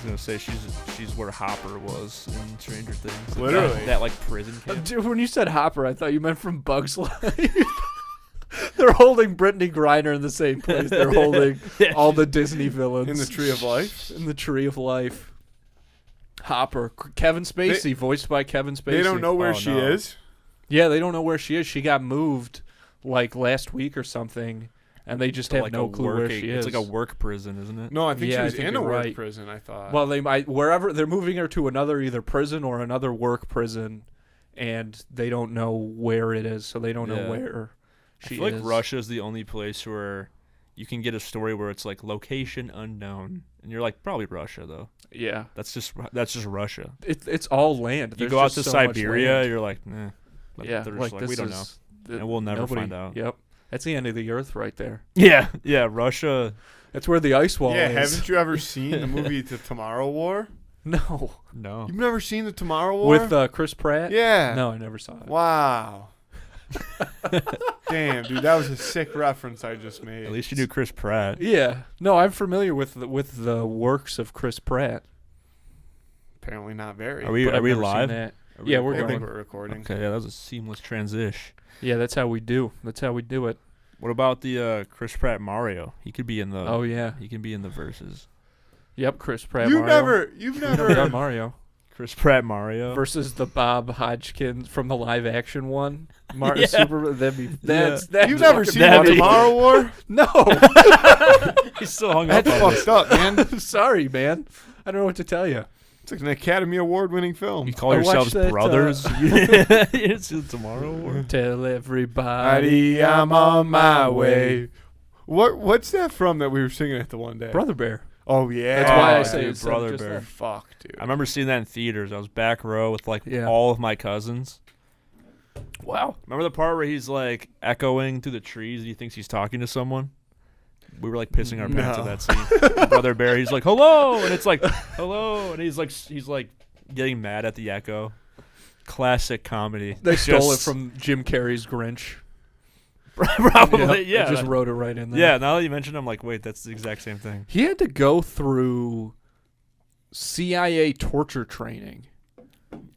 was gonna say she's where Hopper was in Stranger Things. Literally. That like prison camp. Dude, when you said Hopper, I thought you meant from Bug's Life. They're holding Brittany Griner in the same place. They're holding all the Disney villains. In the Tree of Life? In the Tree of Life. Hopper. Kevin Spacey, voiced by Kevin Spacey. They don't know where she is? Yeah, they don't know where she is. She got moved like last week or something, and they just have like no clue where she is. It's like a work prison, isn't it? No, I think she was in a work right. prison, I thought. Well, they might wherever they're moving her to another either prison or another work prison, and they don't know where it is, so they don't know where she I feel is. like Russia is the only place where you can get a story where it's like location unknown, and you're like probably Russia though. Yeah, that's just Russia. It's all land. You go out to Siberia, you're like, nah. Yeah, like we don't know, and we'll never find out. Yep, that's the end of the earth right there. Yeah, Russia. That's where the ice wall is. Yeah, haven't you ever seen the movie The Tomorrow War? No. You've never seen The Tomorrow War? With Chris Pratt? Yeah. No, I never saw it. Wow. Damn, dude, that was a sick reference I just made. At least you knew Chris Pratt. Yeah. No, I'm familiar with the works of Chris Pratt. Apparently not very. Are we live? Yeah, we're I going. think we're recording. Okay, yeah, that was a seamless transition. Yeah, that's how we do. That's how we do it. What about the Chris Pratt Mario? He could be in the. Oh yeah, he can be in the verses. Yep, Chris Pratt. You've Mario. never done Mario. Chris Pratt Mario versus the Bob Hodgkin from the live action one. Yeah. That'd be that's You've never seen The Tomorrow War? No. He's still hung up. That's fucked up, man. Sorry, man. I don't know what to tell you. It's like an Academy Award-winning film. You call yourselves brothers? It's The Tomorrow War. Tell everybody I'm on my way. What's that from that we were singing at the one day? Brother Bear. Oh yeah. That's why I say dude, it's Brother just Bear. that. Fuck, dude. I remember seeing that in theaters. I was back row with like all of my cousins. Wow. Remember the part where he's like echoing through the trees and he thinks he's talking to someone? We were like pissing our pants at that scene. Brother Bear, he's like, hello, and it's like, hello, and he's like getting mad at the echo. Classic comedy. They stole it from Jim Carrey's Grinch. Probably, yeah. They just wrote it right in there. Yeah, now that you mentioned it, I'm like, wait, that's the exact same thing. He had to go through CIA torture training.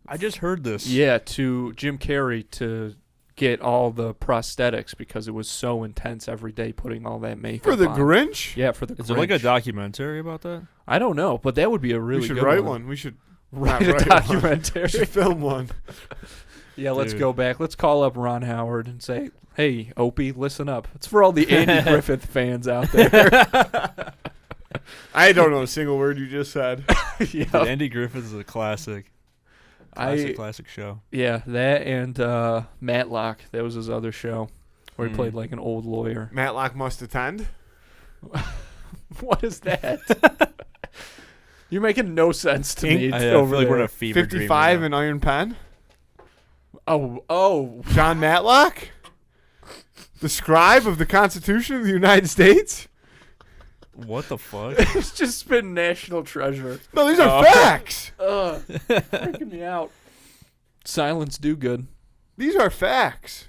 I just heard this. Yeah, to Jim Carrey to get all the prosthetics because it was so intense every day putting all that makeup For the on. Grinch? Yeah, for the Grinch. Is there like a documentary about that? I don't know, but that would be a really we should good write one. one. We should write a documentary. We should film one. Yeah, let's Dude. go back. Let's call up Ron Howard and say, hey, Opie, listen up. It's for all the Andy Griffith fans out there. I don't know a single word you just said. Dude, Andy Griffith is a classic. Classic show. Yeah, that and Matlock. That was his other show where he played like an old lawyer. Matlock Must Attend? What is that? You're making no sense to me. I feel like we're in a fever 55 dream in Iron Pen? Oh. John Matlock? The scribe of the Constitution of the United States? What the fuck? It's just been national treasure. No, these are facts. Freaking me out. Silence do good. These are facts.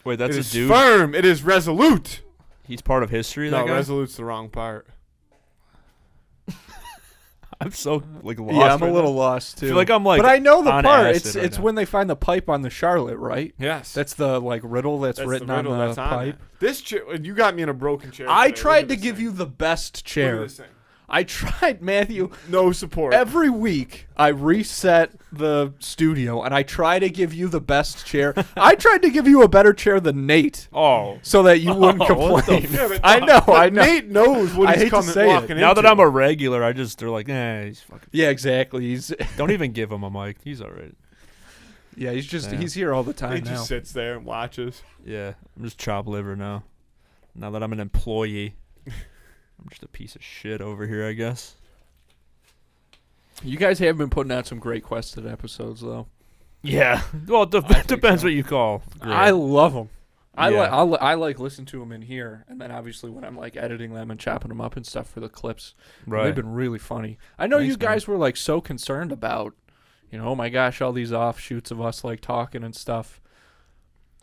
Wait, that's it a is dude? firm. It is resolute. He's part of history, that No, guy? resolute's the wrong part. I'm so like lost. Yeah, I'm right a little now. lost too. I feel like I'm like but I know the on part. acid It's right it's now. when they find the pipe on the Charlotte, right? Yes. That's the like riddle that's written the riddle on the that's on pipe. it. This chair, you got me in a broken chair. I today. tried Look to at this give thing. you the best Look at chair. this thing. I tried, Matthew. No support. Every week, I reset the studio, and I try to give you the best chair. I tried to give you a better chair than Nate, Oh. so that you wouldn't what the complain. Yeah, but I know. Nate knows what I he's hate to coming say it. walking Now into. that I'm a regular, they're like, he's fucking. Yeah, exactly. He's Don't even give him a mic. He's all right. yeah, he's Yeah. he's here all the time he now. just sits there and watches. Yeah, I'm just chop liver now. Now that I'm an employee, I'm just a piece of shit over here, I guess. You guys have been putting out some great Quested episodes, though. Yeah. Well, it depends so. what you call great. I love them. I Yeah. I like listen to them in here, and then obviously when I'm like editing them and chopping them up and stuff for the clips, Right. they've been really funny. I know Thanks, you guys were like so concerned about, oh my gosh, all these offshoots of us like talking and stuff.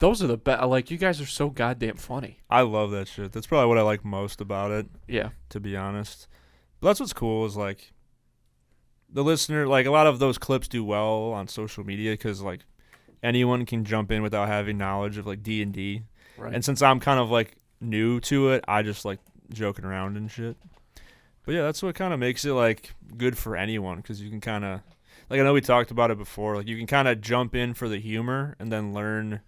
Those are the best. Like, you guys are so goddamn funny. I love that shit. That's probably what I like most about it, Yeah. to be honest. But that's what's cool is like the listener, like a lot of those clips do well on social media because like anyone can jump in without having knowledge of like D&D. Right. And since I'm kind of like new to it, I just like joking around and shit. But yeah, that's what kind of makes it like good for anyone because you can kind of, like I know we talked about it before, like you can kind of jump in for the humor and then learn,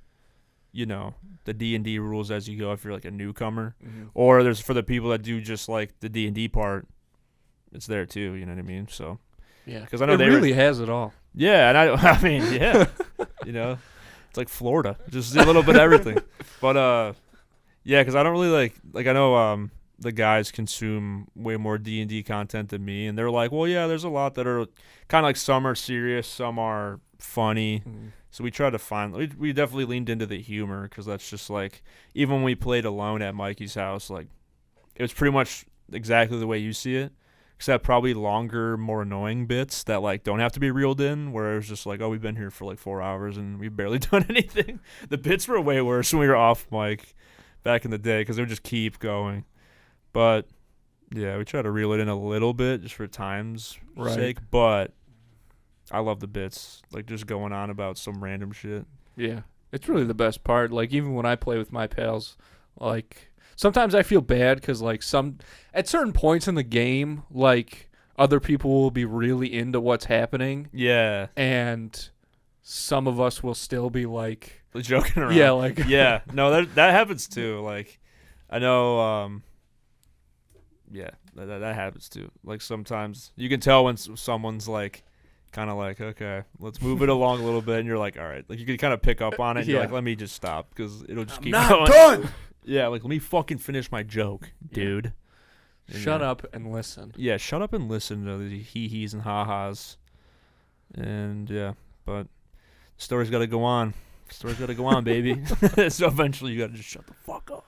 you know, the D&D rules as you go if you're like a newcomer. Mm-hmm. Or there's for the people that do just like the D&D part, it's there too, you know what I mean? So yeah, because I know it really has it all. Yeah, and I mean, yeah, you know, it's like Florida, just a little bit of everything. But yeah, because I don't really like I know the guys consume way more D&D content than me, and they're like, well, yeah, there's a lot that are kind of like some are serious, some are funny. Mm. So we try to find, we definitely leaned into the humor because that's just like, even when we played alone at Mikey's house, like it was pretty much exactly the way you see it. Except probably longer, more annoying bits that like don't have to be reeled in. Where it was just like, oh, we've been here for like 4 hours and we've barely done anything. The bits were way worse when we were off mic back in the day because they would just keep going. But yeah, we try to reel it in a little bit just for time's sake. But I love the bits, like just going on about some random shit. Yeah, it's really the best part. Like even when I play with my pals, like. Sometimes I feel bad because, like, at certain points in the game, like, other people will be really into what's happening. Yeah. And some of us will still be, like... joking around. Yeah, like... yeah. No, that happens, too. Like, I know, yeah, that happens, too. Like, sometimes you can tell when someone's, like, kind of like, okay, let's move it along a little bit. And you're like, all right. Like, you can kind of pick up on it. And you're like, let me just stop because it'll just keep going. Not done! Yeah, like, let me fucking finish my joke, dude. Yeah. Shut up and listen. Yeah, shut up and listen to the hee-hees and ha-has. And, yeah, but the story's got to go on. The story's got to go on, baby. So eventually you got to just shut the fuck up.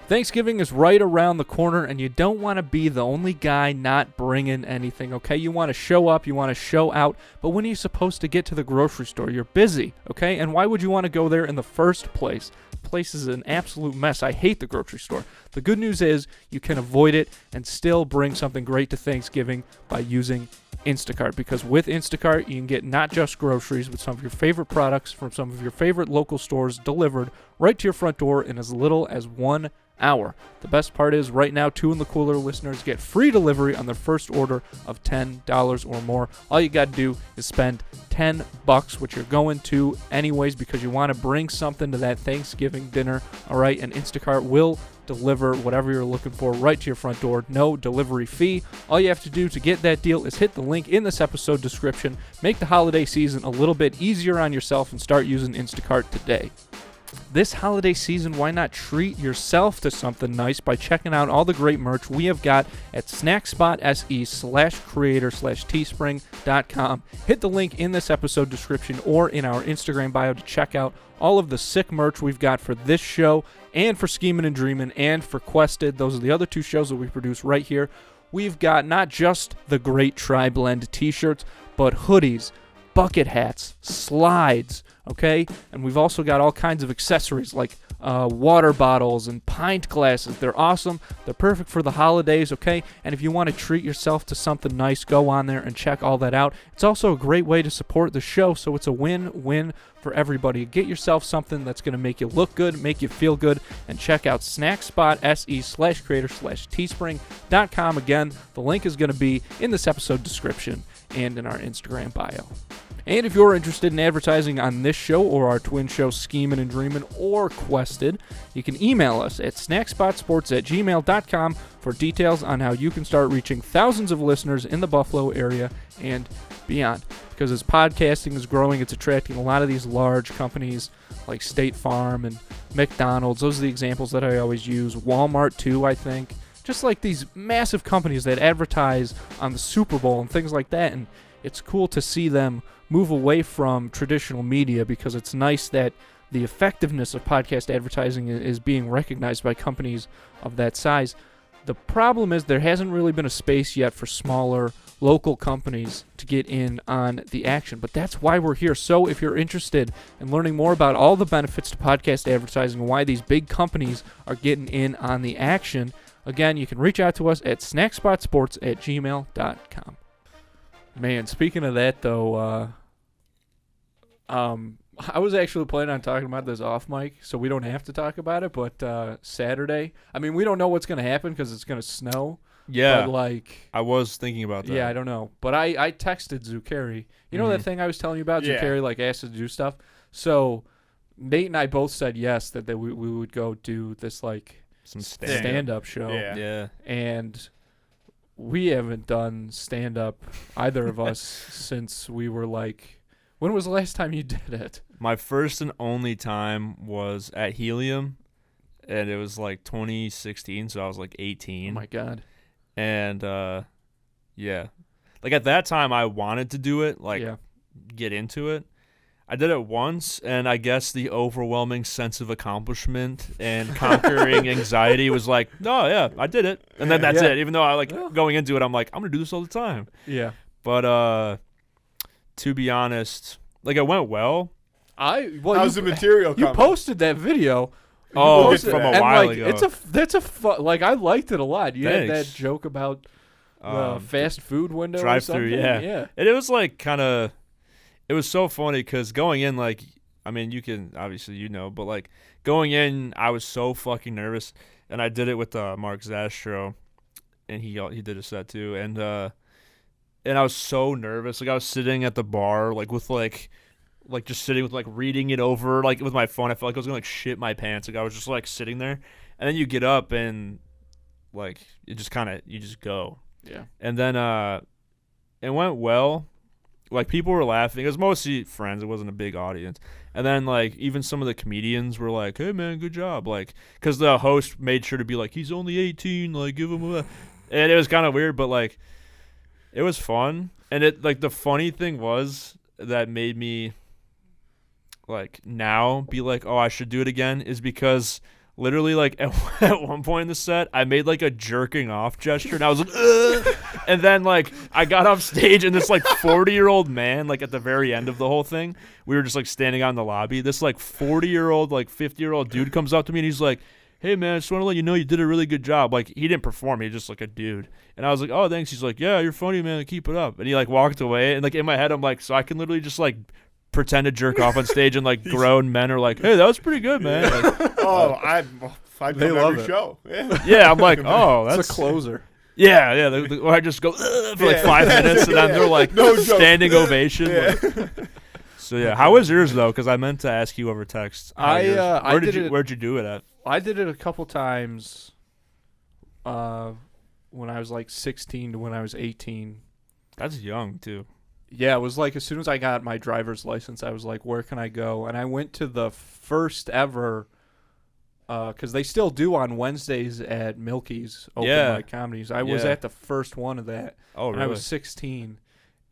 Thanksgiving is right around the corner, and you don't want to be the only guy not bringing anything, okay? You want to show up, you want to show out, but when are you supposed to get to the grocery store? You're busy, okay? And why would you want to go there in the first place? The place is an absolute mess. I hate the grocery store. The good news is you can avoid it and still bring something great to Thanksgiving by using Instacart, because with Instacart, you can get not just groceries, but some of your favorite products from some of your favorite local stores delivered right to your front door in as little as 1 hour. The best part is right now, Two in the Cooler listeners get free delivery on their first order of $10 or more. All you got to do is spend $10, which you're going to anyways because you want to bring something to that Thanksgiving dinner, all right? And Instacart will deliver whatever you're looking for right to your front door. No delivery fee. All you have to do to get that deal is hit the link in this episode description. Make the holiday season a little bit easier on yourself and start using Instacart today. This holiday season, why not treat yourself to something nice by checking out all the great merch we have got at snackspot.se/creator/teespring.com. Hit the link in this episode description or in our Instagram bio to check out all of the sick merch we've got for this show and for Schemin' and Dreamin' and for Quested. Those are the other two shows that we produce right here. We've got not just the great Tri-Blend t-shirts, but hoodies, bucket hats, slides, okay? And we've also got all kinds of accessories like water bottles and pint glasses. They're awesome. They're perfect for the holidays, okay? And if you want to treat yourself to something nice, go on there and check all that out. It's also a great way to support the show, so it's a win-win for everybody. Get yourself something that's going to make you look good, make you feel good, and check out snackspot.se/creator/teespring.com. Again, the link is going to be in this episode description and in our Instagram bio. And if you're interested in advertising on this show or our twin show Schemin' and Dreamin' or Quested, you can email us at snackspotsports@gmail.com for details on how you can start reaching thousands of listeners in the Buffalo area and beyond. Because as podcasting is growing, it's attracting a lot of these large companies like State Farm and McDonald's. Those are the examples that I always use. Walmart too, I think. Just like these massive companies that advertise on the Super Bowl and things like that. And it's cool to see them move away from traditional media because it's nice that the effectiveness of podcast advertising is being recognized by companies of that size. The problem is there hasn't really been a space yet for smaller local companies to get in on the action, but that's why we're here. So if you're interested in learning more about all the benefits to podcast advertising and why these big companies are getting in on the action, Again, you can reach out to us at snackspotsports@gmail.com. Man, speaking of that, though, I was actually planning on talking about this off mic, so we don't have to talk about it, but Saturday, I mean, we don't know what's going to happen because it's going to snow. Yeah. But, like, I was thinking about that. yeah, I don't know. But I texted Zuccheri. You know that thing I was telling you about? Yeah. Zuccheri, like, asked to do stuff. So Nate and I both said yes, that we would go do this, like, Some stand-up show. Yeah. Yeah. And we haven't done stand-up, either of us, since we were, like, when was the last time you did it? My first and only time was at Helium, and it was like 2016, so I was like 18. Oh, my God. And, yeah. Like, at that time, I wanted to do it, like, Yeah. get into it. I did it once, and I guess the overwhelming sense of accomplishment and conquering anxiety was like, no, yeah, I did it. And then that's Yeah. it. Even though I, like, going into it, I'm like, I'm going to do this all the time. Yeah. But, to be honest, like, it went well. How's the material You coming? posted that video. You Oh, posted from it, a and, while like, ago. that's a fun, like, I liked it a lot. You had that Thanks. joke about the fast food window or drive-through, something. yeah. And it was, like, kind of, it was so funny because going in, like, I mean, you can, obviously, you know, but, like, going in, I was so fucking nervous. And I did it with Mark Zastro, and he did a set too. And I was so nervous. Like, I was sitting at the bar, like, with, like just sitting with, like, reading it over, like, with my phone. I felt like I was going to, like, shit my pants. Like, I was just, like, sitting there. And then you get up and, like, it just kind of, you just go. Yeah. And then it went well. Like, people were laughing. It was mostly friends. It wasn't a big audience. And then, like, even some of the comedians were like, hey, man, good job. Like, because the host made sure to be like, he's only 18. Like, give him a... And it was kind of weird, but, like, it was fun. And, it like, the funny thing was that made me, like, now be like, oh, I should do it again is because... Literally, like, at one point in the set, I made, like, a jerking off gesture, and I was like, ugh! And then, like, I got off stage, and this, like, 40-year-old man, like, at the very end of the whole thing, we were just, like, standing out in the lobby. This, like, 40-year-old, like, 50-year-old dude comes up to me, and he's like, hey, man, I just want to let you know you did a really good job. Like, he didn't perform. He was just, like, a dude. And I was like, oh, thanks. He's like, yeah, you're funny, man. Keep it up. And he, like, walked away, and, like, in my head, I'm like, so I can literally just, like, pretend to jerk off on stage, and, like, grown men are like, hey, that was pretty good, man. Like, I They come love every it. show. Yeah. yeah, I'm like, oh, that's It's a closer. Yeah. Or I just go for like 5 minutes, and then they're like No joke. standing ovation. Yeah. Like. So yeah, how was yours though? Because I meant to ask you over text. I did it. Where'd you do it at? I did it a couple times when I was like 16 to when I was 18. That's young too. Yeah, it was like as soon as I got my driver's license, I was like, where can I go? And I went to the first ever, because they still do on Wednesdays at Milky's open mic comedies. I was at the first one of that. Oh, really? And I was 16,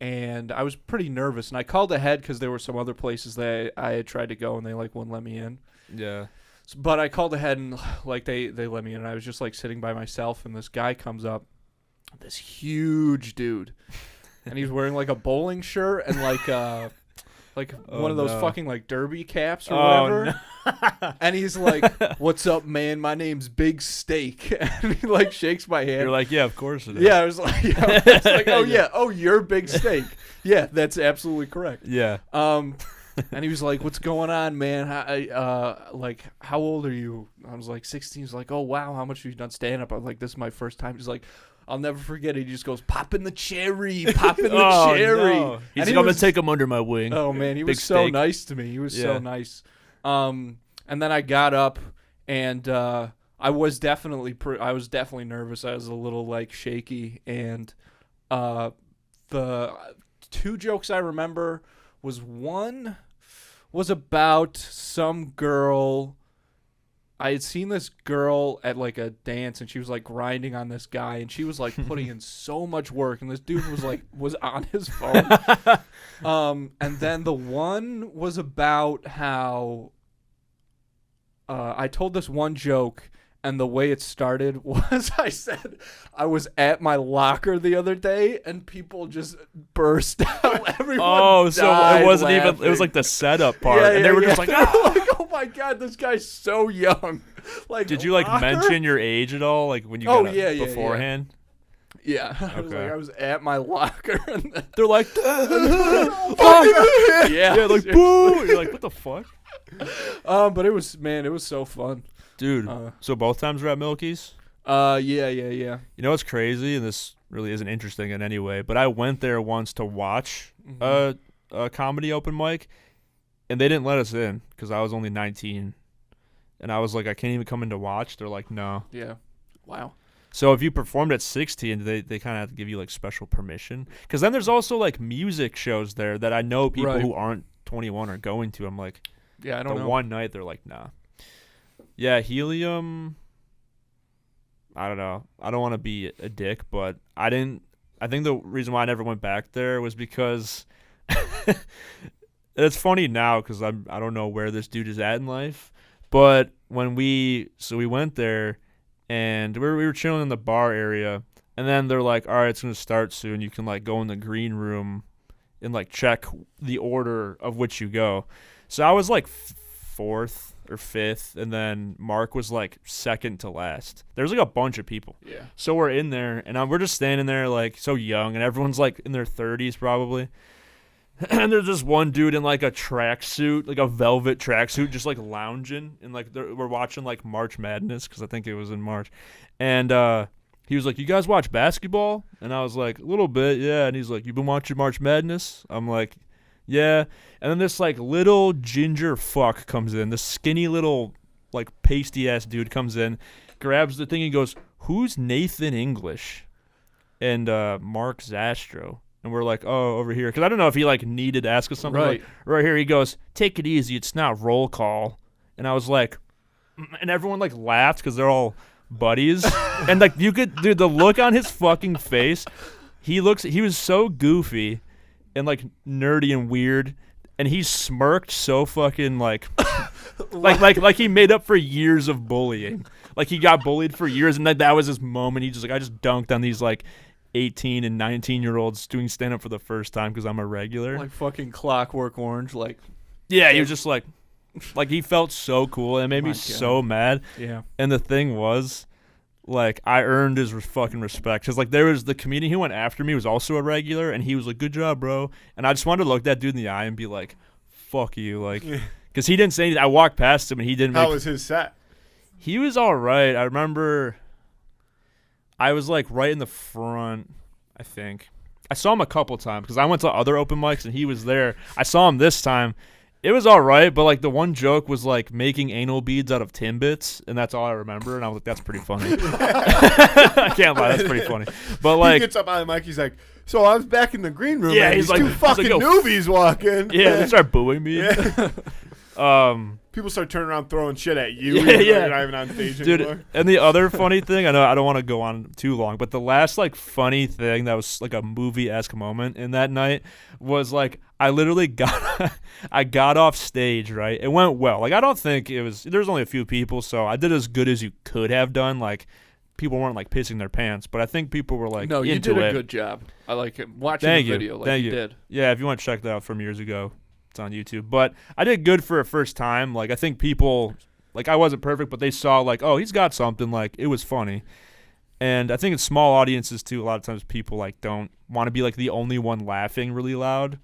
and I was pretty nervous. And I called ahead because there were some other places that I had tried to go, and they like wouldn't let me in. Yeah. But I called ahead, and like they let me in. And I was just like sitting by myself, and this guy comes up, this huge dude. And he's wearing like a bowling shirt and like one of those fucking like derby caps or whatever. No. And he's like, "What's up, man? My name's Big Steak." And he like shakes my hand. You're like, yeah, of course it is. Yeah, I was like, oh yeah, oh you're Big Steak. Yeah, that's absolutely correct. Yeah. And he was like, "What's going on, man? How old are you?" I was like 16. He's like, "Oh wow, how much have you done stand up?" I was like, "This is my first time." He's like, I'll never forget it. He just goes, popping the cherry. No. He's like, I'm going to take him under my wing. Oh, man. He Big was so steak. nice to me. He was so nice. And then I got up, and I was definitely nervous. I was a little, like, shaky. And the 2 jokes I remember was one was about some girl. I had seen this girl at like a dance, and she was like grinding on this guy, and she was like putting in so much work, and this dude was on his phone. And then the one was about how I told this one joke, And the way it started was I said I was at my locker the other day and people just burst out. Everyone so died it wasn't laughing. even. It was like the setup part, Yeah, and they were just yeah. like, They were ah! like, oh my God, this guy's so young. Like, Did you like locker? mention your age at all, like when you Oh, got yeah, yeah, beforehand? Yeah, I was Okay. like, I was at my locker. And then, They're like, yeah, yeah, like boo. You're like, what the fuck, But it was so fun. dude? So both times we're at Milky's. Yeah. You know what's crazy, and this really isn't interesting in any way, but I went there once to watch a comedy open mic, and they didn't let us in because I was only 19, and I was like, I can't even come in to watch. They're like, no. Yeah. Wow. So if you performed at 16, they kind of have to give you like special permission, because then there's also like music shows there that I know people Right. who aren't 21 are going to. I'm like, Yeah, I don't know. one night they're like, nah. Yeah, Helium. I don't know. I don't want to be a dick, but I think the reason why I never went back there was because it's funny now because I don't know where this dude is at in life, but when we went there and we were chilling in the bar area, and then they're like, all right, it's gonna start soon. You can like go in the green room and like check the order of which you go. So I was like fourth or fifth, and then Mark was like second to last. There's like a bunch of people. Yeah. So we're in there, and we're just standing there like so young, and everyone's like in their 30s probably. And there's this one dude in like a tracksuit, like a velvet tracksuit, just like lounging, and like we're watching like March Madness because I think it was in March, and he was like, "You guys watch basketball?" And I was like, "A little bit, yeah." And he's like, "You've been watching March Madness?" I'm like, "Yeah." And then this like little ginger fuck comes in, this skinny little like pasty ass dude comes in, grabs the thing and goes, "Who's Nathan English?" And Mark Zastro. And we're like, oh, over here. Because I don't know if he, like, needed to ask us something. Right. Like, right here, he goes, take it easy. It's not roll call. And I was like, and everyone, like, laughed because they're all buddies. And, like, you could, dude, the look on his fucking face, he was so goofy and, like, nerdy and weird. And he smirked so fucking, like, like he made up for years of bullying. Like, he got bullied for years, and that was his moment. He just, like, I just dunked on these, like, 18 and 19-year-olds doing stand-up for the first time because I'm a regular. Like fucking Clockwork Orange, like. Yeah, he was just like he felt so cool, and it made me so mad. Yeah. And the thing was, like, I earned his fucking respect because, like, there was the comedian who went after me was also a regular, and he was like, "Good job, bro." And I just wanted to look that dude in the eye and be like, "Fuck you," like, because he didn't say anything. I walked past him and he didn't. How was his set? He was all right. I remember I was like right in the front, I think. I saw him a couple times because I went to other open mics and he was there. I saw him this time. It was all right, but like the one joke was like making anal beads out of Timbits, and that's all I remember. And I was like, that's pretty funny. I can't lie, that's pretty funny. But like, he gets up on the mic, he's like, "So I was back in the green room, Yeah, and he's these like- two he's like, fucking "Yo." newbies walking." yeah, they start booing me. Yeah. People start turning around throwing shit at you. Yeah, even though yeah. You're not even on stage Dude, anymore. and the other funny thing, I know I don't want to go on too long, but the last like funny thing that was like a movie-esque moment in that night was like I literally got off stage, right? It went well. Like I don't think there was only a few people, so I did as good as you could have done. Like people weren't like pissing their pants, but I think people were like No, you into did a it. good job. I like it. Watching Thank the you. video like Thank you you. did. Yeah, if you want to check that out from years ago, it's on YouTube. But I did good for a first time. Like I think people, like I wasn't perfect, but they saw like, oh, he's got something. Like it was funny. And I think in small audiences too, a lot of times people like don't want to be like the only one laughing really loud.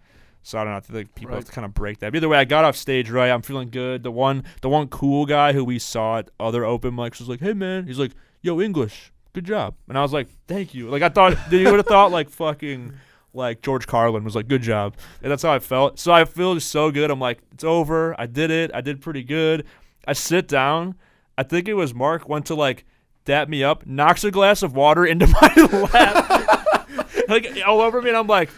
So I don't know. I think people have to kind of break that. But either way, I got off stage right. I'm feeling good. The one cool guy who we saw at other open mics was like, "Hey man," he's like, "Yo, English, good job." And I was like, "Thank you." Like I thought, you would have thought like fucking like George Carlin was like, "Good job." And that's how I felt. So I feel so good. I'm like, it's over. I did it. I did pretty good. I sit down. I think it was Mark went to like dap me up, knocks a glass of water into my lap, like all over me, and I'm like,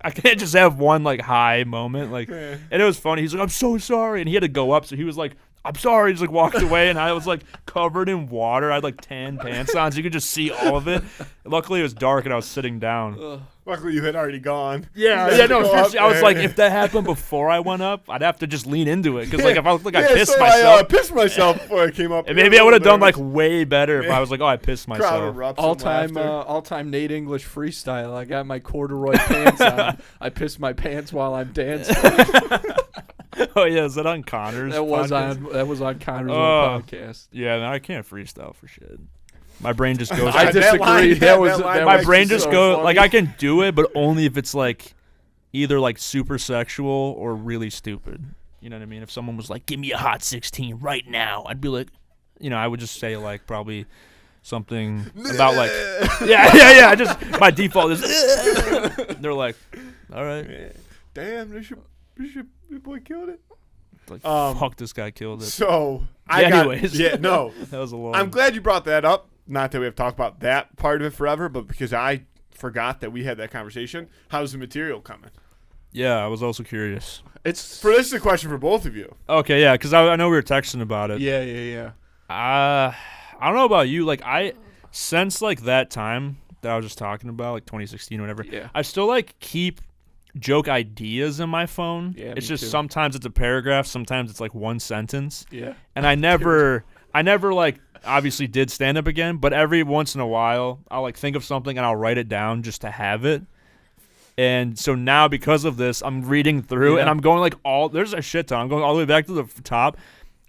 I can't just have one like high moment, like, and it was funny. He's like, "I'm so sorry," and he had to go up, so he was like I'm sorry. Just like walked away, and I was like covered in water. I had like tan pants on, so you could just see all of it. Luckily, it was dark, and I was sitting down. Luckily, you had already gone. Yeah, no, seriously, I was like, if that happened before I went up, I'd have to just lean into it. Because, like, if I looked like I pissed myself. I pissed myself before I came up. And maybe I would have done, like, way better if I was like, oh, I pissed myself. All-time Nate English freestyle. I got my corduroy pants on. I pissed my pants while I'm dancing. Oh, yeah, is that on Connor's podcast? That was on Connor's podcast. Yeah, man, I can't freestyle for shit. My brain just goes. I disagree. My brain just goes like I can do it, but only if it's like either like super sexual or really stupid. You know what I mean? If someone was like, "Give me a hot 16 right now," I'd be like, I would just say like probably something about like, yeah. Just my default is. They're like, all right. Damn, this boy killed it. Like, fuck, this guy killed it. So anyways, that was a long. I'm glad you brought that up. Not that we have talked about that part of it forever, but because I forgot that we had that conversation. How's the material coming? Yeah, I was also curious. This is a question for both of you. Okay, yeah, because I know we were texting about it. Yeah. I don't know about you. Like, since like that time that I was just talking about, like 2016 or whatever. Yeah. I still like keep joke ideas in my phone. Yeah, it's me just too. Sometimes it's a paragraph, sometimes it's like one sentence. Yeah. And I never like obviously did stand up again, but every once in a while I'll like think of something and I'll write it down just to have it. And so now because of this, I'm reading through and I'm going like there's a shit ton. I'm going all the way back to the top.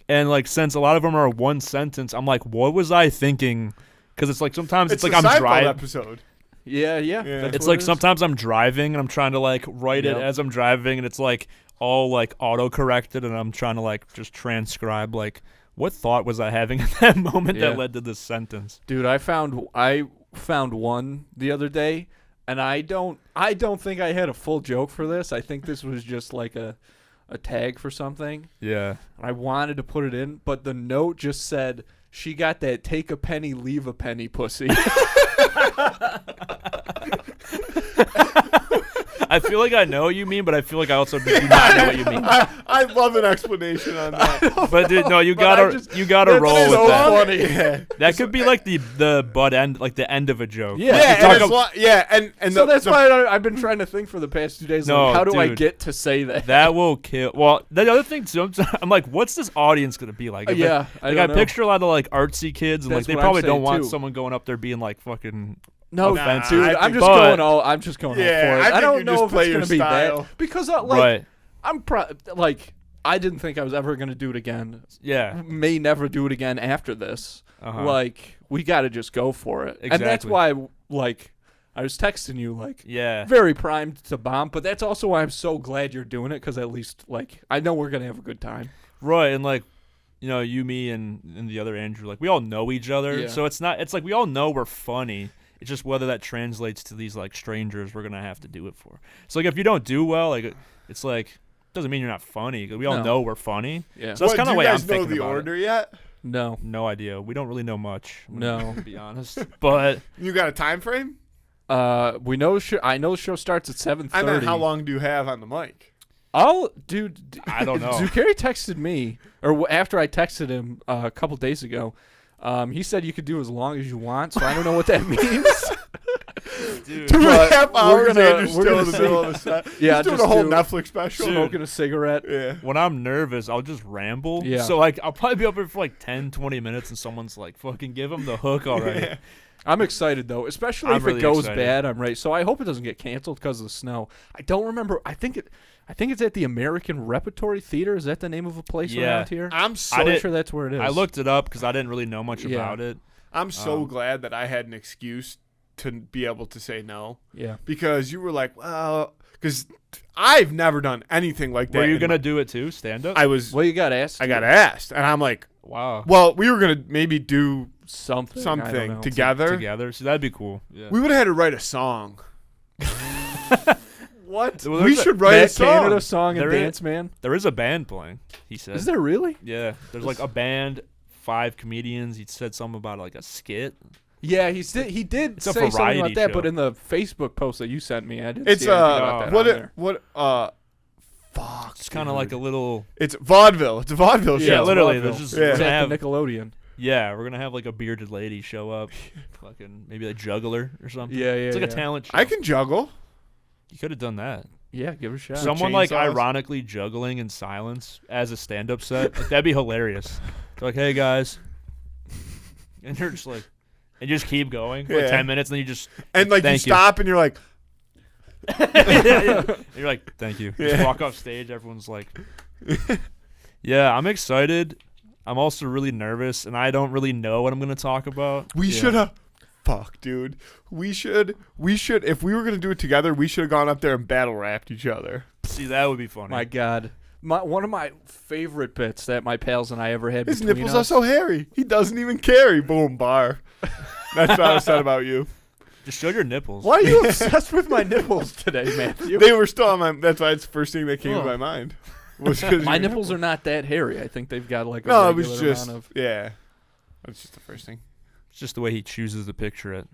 And like since a lot of them are one sentence, I'm like, what was I thinking? Because it's like sometimes it's like I'm driving. Episode. Yeah. It's like sometimes I'm driving and I'm trying to like write it as I'm driving, and it's like all like auto corrected, and I'm trying to like just transcribe like what thought was I having at that moment that led to this sentence. Dude, I found one the other day, and I don't think I had a full joke for this. I think this was just like a tag for something. Yeah. I wanted to put it in, but the note just said, "She got that take a penny, leave a penny pussy." I feel like I know what you mean, but I feel like I also do not know what you mean. I love an explanation on that. But dude, no, you gotta roll with so that. funny. Yeah. That could be like the butt end, like the end of a joke. And so that's why I've been trying to think for the past 2 days. No, like, how do I dude. get to say that? That will kill. Well, the other thing too, I'm like, what's this audience gonna be like? I picture a lot of like artsy kids, and That's like they what probably I'm don't saying, want too. someone going up there being like fucking. No, offensive. dude, I'm just But- going all for it. I don't know if it's gonna be that because Right. I'm I didn't think I was ever gonna do it again. Yeah. May never do it again after this. Uh-huh. Like we got to just go for it, and that's Exactly. why like I was texting you like Yeah. very primed to bomb, but that's also why I'm so glad you're doing it because at least like I know we're gonna have a good time. Right, and like, you, me, and the other Andrew, like we all know each other, Yeah. so it's like we all know we're funny. It's just whether that translates to these like strangers we're gonna have to do it for. So like if you don't do well, like it's like doesn't mean you're not funny. 'Cause we all know we're funny. Yeah. So that's kind of the way I'm thinking. Do you guys know the about order yet? No. No idea. We don't really know much. No. To be honest. But You got a time frame? We know. I know the show starts at 7:30. I mean, how long do you have on the mic? Dude. I don't know. Zuccheri texted me, or after I texted him a couple days ago. He said you could do as long as you want, so I don't know what that means. dude, 2.5 hours. gonna- Andrew's we're still gonna in the middle of a set. Yeah, He's doing just a whole do- Netflix special. Smoking a cigarette. Yeah. when I'm nervous, I'll just ramble. Yeah. So like I'll probably be up here for like 10, 20 minutes, and someone's like, "Fucking give him the hook already." Yeah. I'm excited though, especially I'm if really it goes excited. bad. I'm ready. So I hope it doesn't get canceled because of the snow. I don't remember. I think it's at the American Repertory Theater. Is that the name of a place Yeah. around here? I'm I so did- sure that's where it is. I looked it up because I didn't really know much Yeah. about it. I'm so glad that I had an excuse to be able to say no, Yeah. because you were like, well, because I've never done anything like that. Were you in gonna my- do it too? Stand up? I was. Well, you got asked. I got asked, and I'm like, Wow. well, we were gonna maybe do something. I don't something know. together. Together. So that'd be cool. Yeah. We would have had to write a song. What? Well, We there's should write a Matt song. Canada song and There is- Dance Man. There is a band playing. He said. Is there really? Yeah. There's like a band, 5 comedians. He said something about like a skit. Yeah, he did It's a say something variety about that, show. but in the Facebook post that you sent me, I didn't It's see anything about that on there. Fuck. It's kind of like a little. It's vaudeville. It's a vaudeville show. Yeah, literally. vaudeville. There's just Yeah. we're It's gonna at have, the Nickelodeon. yeah, we're gonna have like a bearded lady show up, fucking maybe a juggler or something. Yeah, It's like a talent show. I can juggle. You could have done that. Yeah, give it a shot. Someone like chainsaws. ironically juggling in silence as a stand-up set. Like, that'd be hilarious. They're like, hey guys, and you're just like, and you just keep going for like Yeah. 10 minutes, and then you just And like you Thank you. stop and you're like, And you're like, thank you. Just Yeah. walk off stage. Everyone's like, yeah, I'm excited. I'm also really nervous, and I don't really know what I'm gonna talk about. we Yeah. should have. Fuck, dude. We should. If we were gonna do it together, we should have gone up there and battle rapped each other. See, that would be funny. My God. One of my favorite bits that my pals and I ever had His between nipples us. are so hairy. He doesn't even carry. Boom, bar. That's what I said about you. Just show your nipples. Why are you obsessed with my nipples today, Matthew? They were still on my. That's why it's the first thing that came to Oh. my mind. Was 'cause My your nipples are not that hairy. I think they've got like a No, it regular was just. amount of. Yeah. That's just the first thing. It's just the way he chooses to picture it.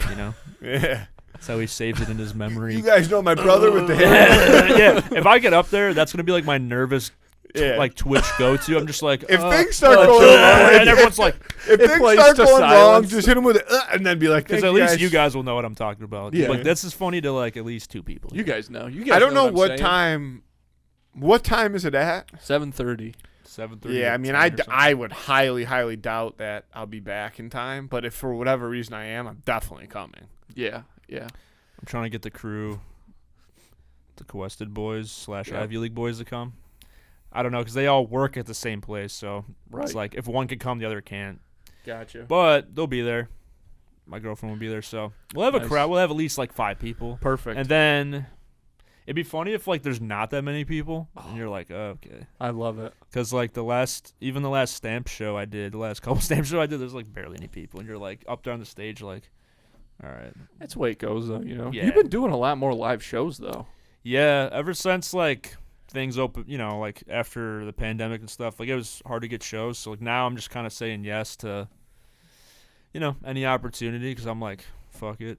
You know, Yeah. that's how he saves it in his memory. You guys know my brother with the hair. Yeah, if I get up there, that's gonna be like my nervous, Yeah. like Twitch go-to. I'm just like, If things start going chill. wrong, and everyone's like, if it things plays start to going wrong, silence. just hit him with it, and then be like, because "Thank at least guys." you guys will know what I'm talking about. Yeah. Like, this is funny to like at least 2 people. You guys know. You guys. I don't know what I'm what saying. time. What time is it at? 7:30. 7:30. Yeah, I to mean, 10 or something. I would highly doubt that I'll be back in time. But if for whatever reason I am, I'm definitely coming. Yeah. Yeah. I'm trying to get the crew, the Quested boys / Yeah. Ivy League boys to come. I don't know, because they all work at the same place, so Right. it's like if one can come, the other can't. Gotcha. But they'll be there. My girlfriend will be there, so we'll have a Nice. crowd. We'll have at least like 5 people, Perfect. and then it'd be funny if like there's not that many people, and you're like, oh, okay, I love it. because like the last stamp show I did, the last couple stamp show I did, there's like barely any people, and you're like up there on the stage, like, all right. That's the way it goes, though. You know. Yeah. You've been doing a lot more live shows, though. Yeah, ever since like things open, you know, like after the pandemic and stuff, like it was hard to get shows. So like now I'm just kind of saying yes to, you know, any opportunity, because I'm like, fuck it.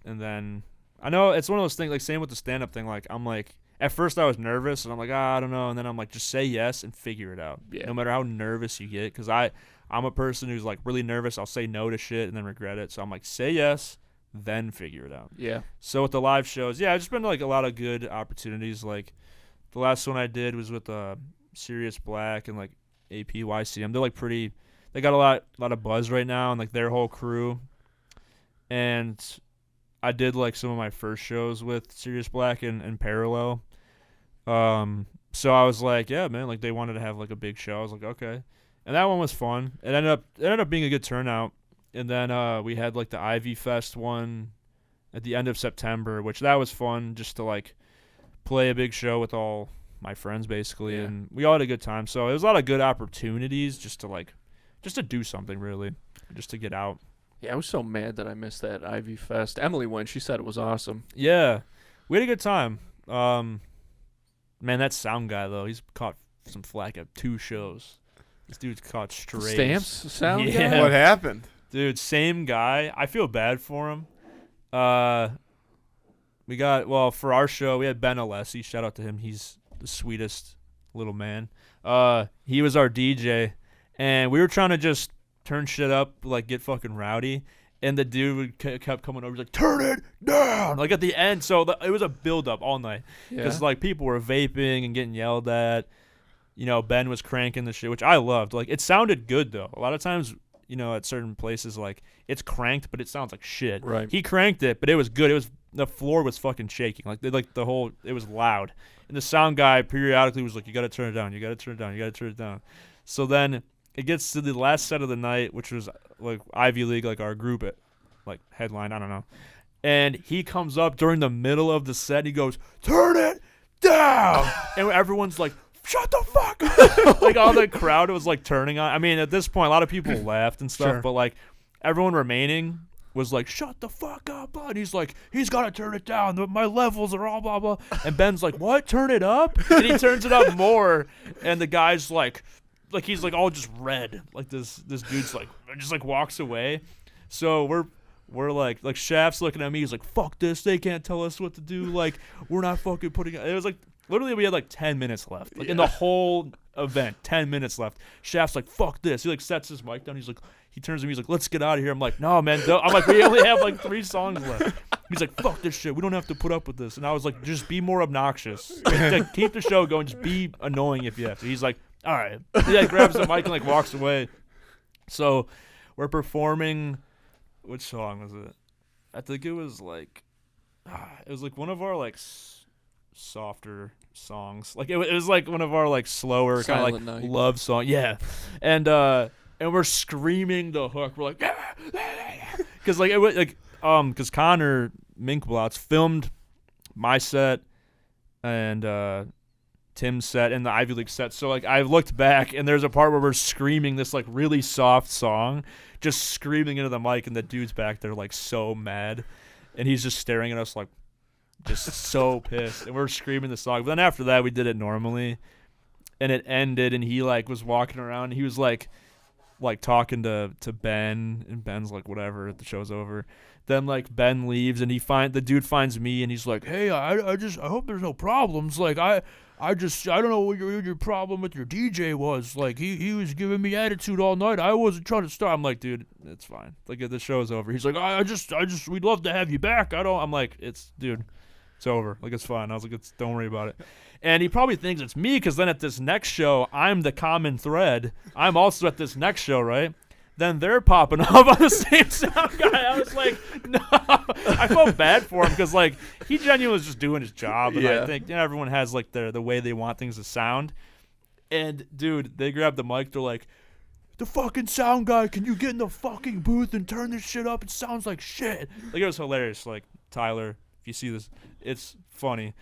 And then I know it's one of those things, like same with the stand-up thing. Like I'm like, at first I was nervous and I'm like, I don't know. And then I'm like, just say yes and figure it out. Yeah. No matter how nervous you get, because I'm a person who's like really nervous. I'll say no to shit and then regret it. So I'm like, say yes, then figure it out. Yeah. So with the live shows, yeah, it's just been like a lot of good opportunities. Like the last one I did was with Sirius Black and like APYCM. They're like pretty. They got a lot of buzz right now, and like their whole crew. And I did like some of my first shows with Sirius Black in parallel. So I was like, yeah, man, like they wanted to have like a big show. I was like, okay, and that one was fun. It ended up being a good turnout. And then we had like the Ivy Fest one at the end of September, which that was fun, just to like play a big show with all my friends basically, Yeah. and we all had a good time. So it was a lot of good opportunities just to do something, really, just to get out. Yeah, I was so mad that I missed that Ivy Fest. Emily went. She said it was awesome. Yeah, we had a good time. Man, that sound guy though, he's caught some flack at 2 shows. This dude's caught strays. Stamps sound Yeah. guy? What happened? Dude, same guy. I feel bad for him. We got, well, for our show, we had Ben Alessi. Shout out to him. He's the sweetest little man. He was our DJ, and we were trying to just turn shit up, like get fucking rowdy. And the dude kept coming over. He's like, turn it down. Like at the end. So it was a build up all night. Because Yeah. like people were vaping and getting yelled at. You know, Ben was cranking the shit, which I loved. Like it sounded good though. A lot of times, you know, at certain places, like it's cranked, but it sounds like shit. Right. He cranked it, but it was good. The floor was fucking shaking. It was loud. And the sound guy periodically was like, you got to turn it down. You got to turn it down. You got to turn it down. So then it gets to the last set of the night, which was like Ivy League, like our group at like headline. I don't know. And he comes up during the middle of the set. He goes, turn it down. And everyone's like, shut the fuck up. Like all the crowd was like turning on. I mean, at this point, a lot of people laughed and stuff, Sure. but like everyone remaining was like, shut the fuck up. And he's like, he's got to turn it down. My levels are all blah, blah. And Ben's like, what? Turn it up? And he turns it up more. And the guy's like he's like all just red. Like this dude's like, just like walks away. So we're like Shaft's looking at me. He's like, fuck this. They can't tell us what to do. Like, we're not fucking putting it. It was like, literally we had like 10 minutes left. Like in the whole event, 10 minutes left. Shaft's like, fuck this. He like sets his mic down. He's like, he turns to me. He's like, let's get out of here. I'm like, no, man. I'm like, we only have like 3 songs left. He's like, fuck this shit. We don't have to put up with this. And I was like, just be more obnoxious. Like, keep the show going. Just be annoying if you have to. He's like, all right. He like grabs the mic and like walks away. So we're performing. Which song was it? I think it was like one of our like softer songs. Like it was like one of our like slower kind of like love song. Yeah, and we're screaming the hook. We're like, because like it was like because Connor Minkblotz filmed my set and Tim's set and the Ivy League set. So like I looked back and there's a part where we're screaming this like really soft song, just screaming into the mic, and the dude's back there like so mad, and he's just staring at us like just so pissed, and we're screaming the song. But then after that we did it normally, and it ended, and he like was walking around, and he was like talking to Ben, and Ben's like whatever, the show's over. Then like Ben leaves, and the dude finds me, and he's like, hey, I hope there's no problems. Like I don't know what your problem with your DJ was. Like he was giving me attitude all night. I wasn't trying to start. I'm like, dude, it's fine. Like the show's over. He's like, I just we'd love to have you back. I'm like, it's over. Like it's fine. I was like, don't worry about it. And he probably thinks it's me because then at this next show, I'm the common thread. I'm also at this next show, right? Then they're popping up on the same sound guy. I was like, no. I felt bad for him because, like, he genuinely was just doing his job. And I think everyone has, like, the way they want things to sound. And, dude, they grabbed the mic. They're like, the fucking sound guy, can you get in the fucking booth and turn this shit up? It sounds like shit. Like, it was hilarious. Like, Tyler, if you see this, it's funny.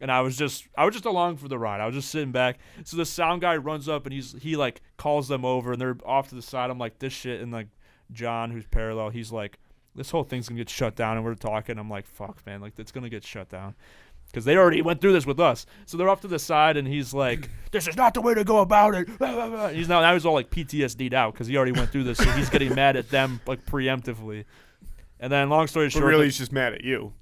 And I was just along for the ride. I was just sitting back. So the sound guy runs up and he like calls them over, and they're off to the side. I'm like, this shit. And like John, who's parallel, he's like, this whole thing's gonna get shut down. And we're talking. I'm like, fuck, man, like it's gonna get shut down because they already went through this with us. So they're off to the side, and he's like, this is not the way to go about it. And he's now he's all like PTSD'd out because he already went through this. So he's getting mad at them like preemptively. And then long story short, really, he's just mad at you.